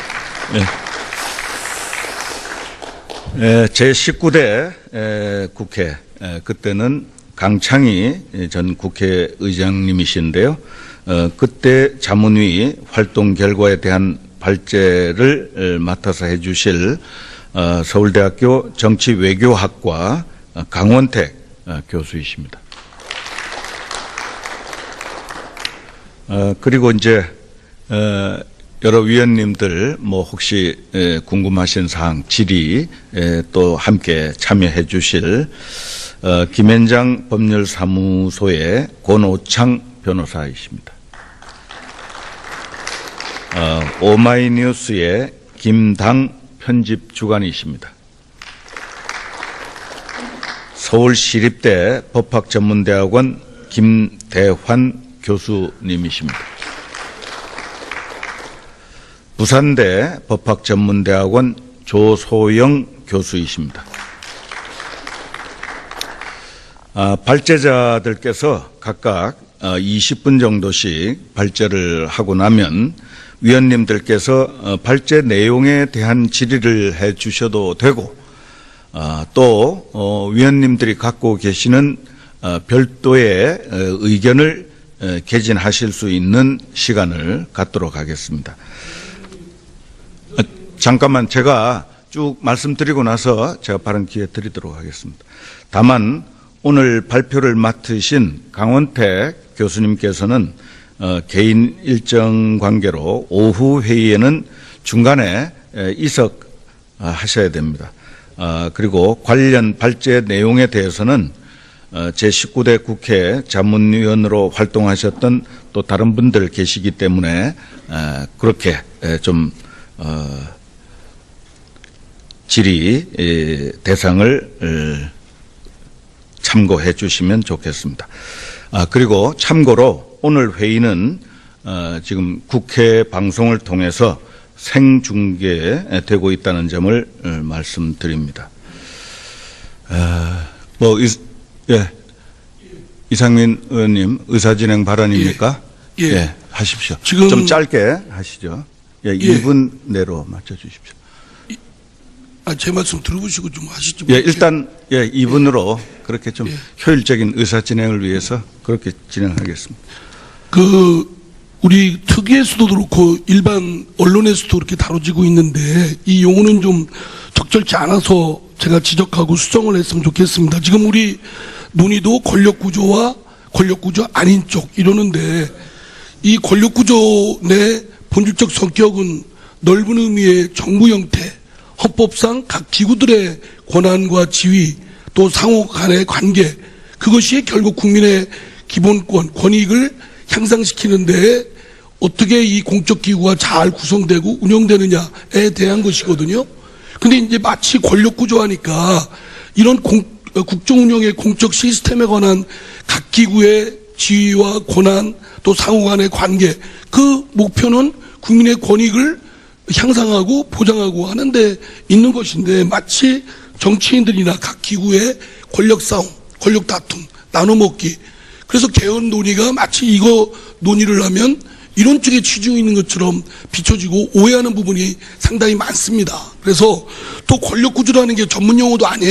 예. 제19대 국회, 그때는 강창희 전 국회의장님이신데요. 그때 자문위 활동 결과에 대한 발제를 맡아서 해주실 서울대학교 정치외교학과 강원택 교수이십니다. 그리고 이제 여러 위원님들 뭐 혹시 궁금하신 사항 질의 또 함께 참여해 주실 김현장 법률사무소의 권오창 변호사이십니다. 오마이뉴스의 김당 편집주간이십니다. 서울시립대 법학전문대학원 김대환 교수님이십니다. 부산대 법학전문대학원 조소영 교수이십니다. 발제자들께서 각각 20분 정도씩 발제를 하고 나면 위원님들께서 발제 내용에 대한 질의를 해 주셔도 되고 또 위원님들이 갖고 계시는 별도의 의견을 개진하실 수 있는 시간을 갖도록 하겠습니다. 잠깐만 제가 쭉 말씀드리고 나서 제가 발언 기회 드리도록 하겠습니다. 다만 오늘 발표를 맡으신 강원택 교수님께서는 개인 일정 관계로 오후 회의에는 중간에 이석하셔야 됩니다. 그리고 관련 발제 내용에 대해서는 제19대 국회 자문위원으로 활동하셨던 또 다른 분들 계시기 때문에 그렇게 좀 질의 대상을 참고해 주시면 좋겠습니다. 그리고 참고로 오늘 회의는 지금 국회 방송을 통해서 생중계되고 있다는 점을 말씀드립니다. 이상민 의원님 의사진행 발언입니까? 예, 하십시오. 지금 좀 짧게 하시죠. 예, 2분 내로 맞춰주십시오. 제 말씀 들어보시고 좀 하시죠. 예, 일단 2분으로 그렇게 좀 효율적인 의사 진행을 위해서 그렇게 진행하겠습니다. 우리 특위에서도 그렇고 일반 언론에서도 그렇게 다뤄지고 있는데 이 용어는 좀 적절치 않아서 제가 지적하고 수정을 했으면 좋겠습니다. 지금 우리 논의도 권력구조와 권력구조 아닌 쪽 이러는데 이 권력구조 내 본질적 성격은 넓은 의미의 정부 형태, 헌법상 각 기구들의 권한과 지위 또 상호 간의 관계 그것이 결국 국민의 기본권, 권익을 향상시키는데 어떻게 이 공적기구가 잘 구성되고 운영되느냐에 대한 것이거든요. 근데 이제 마치 권력구조하니까 이런 국정운영의 공적 시스템에 관한 각 기구의 지위와 권한 또 상호 간의 관계, 그 목표는 국민의 권익을 향상하고 보장하고 하는 데 있는 것인데 마치 정치인들이나 각 기구의 권력 싸움, 권력 다툼, 나눠먹기. 그래서 개헌 논의가 마치 이거 논의를 하면 이런 쪽에 치중이 있는 것처럼 비춰지고 오해하는 부분이 상당히 많습니다. 그래서 또 권력 구조라는 게 전문 용어도 아니에요.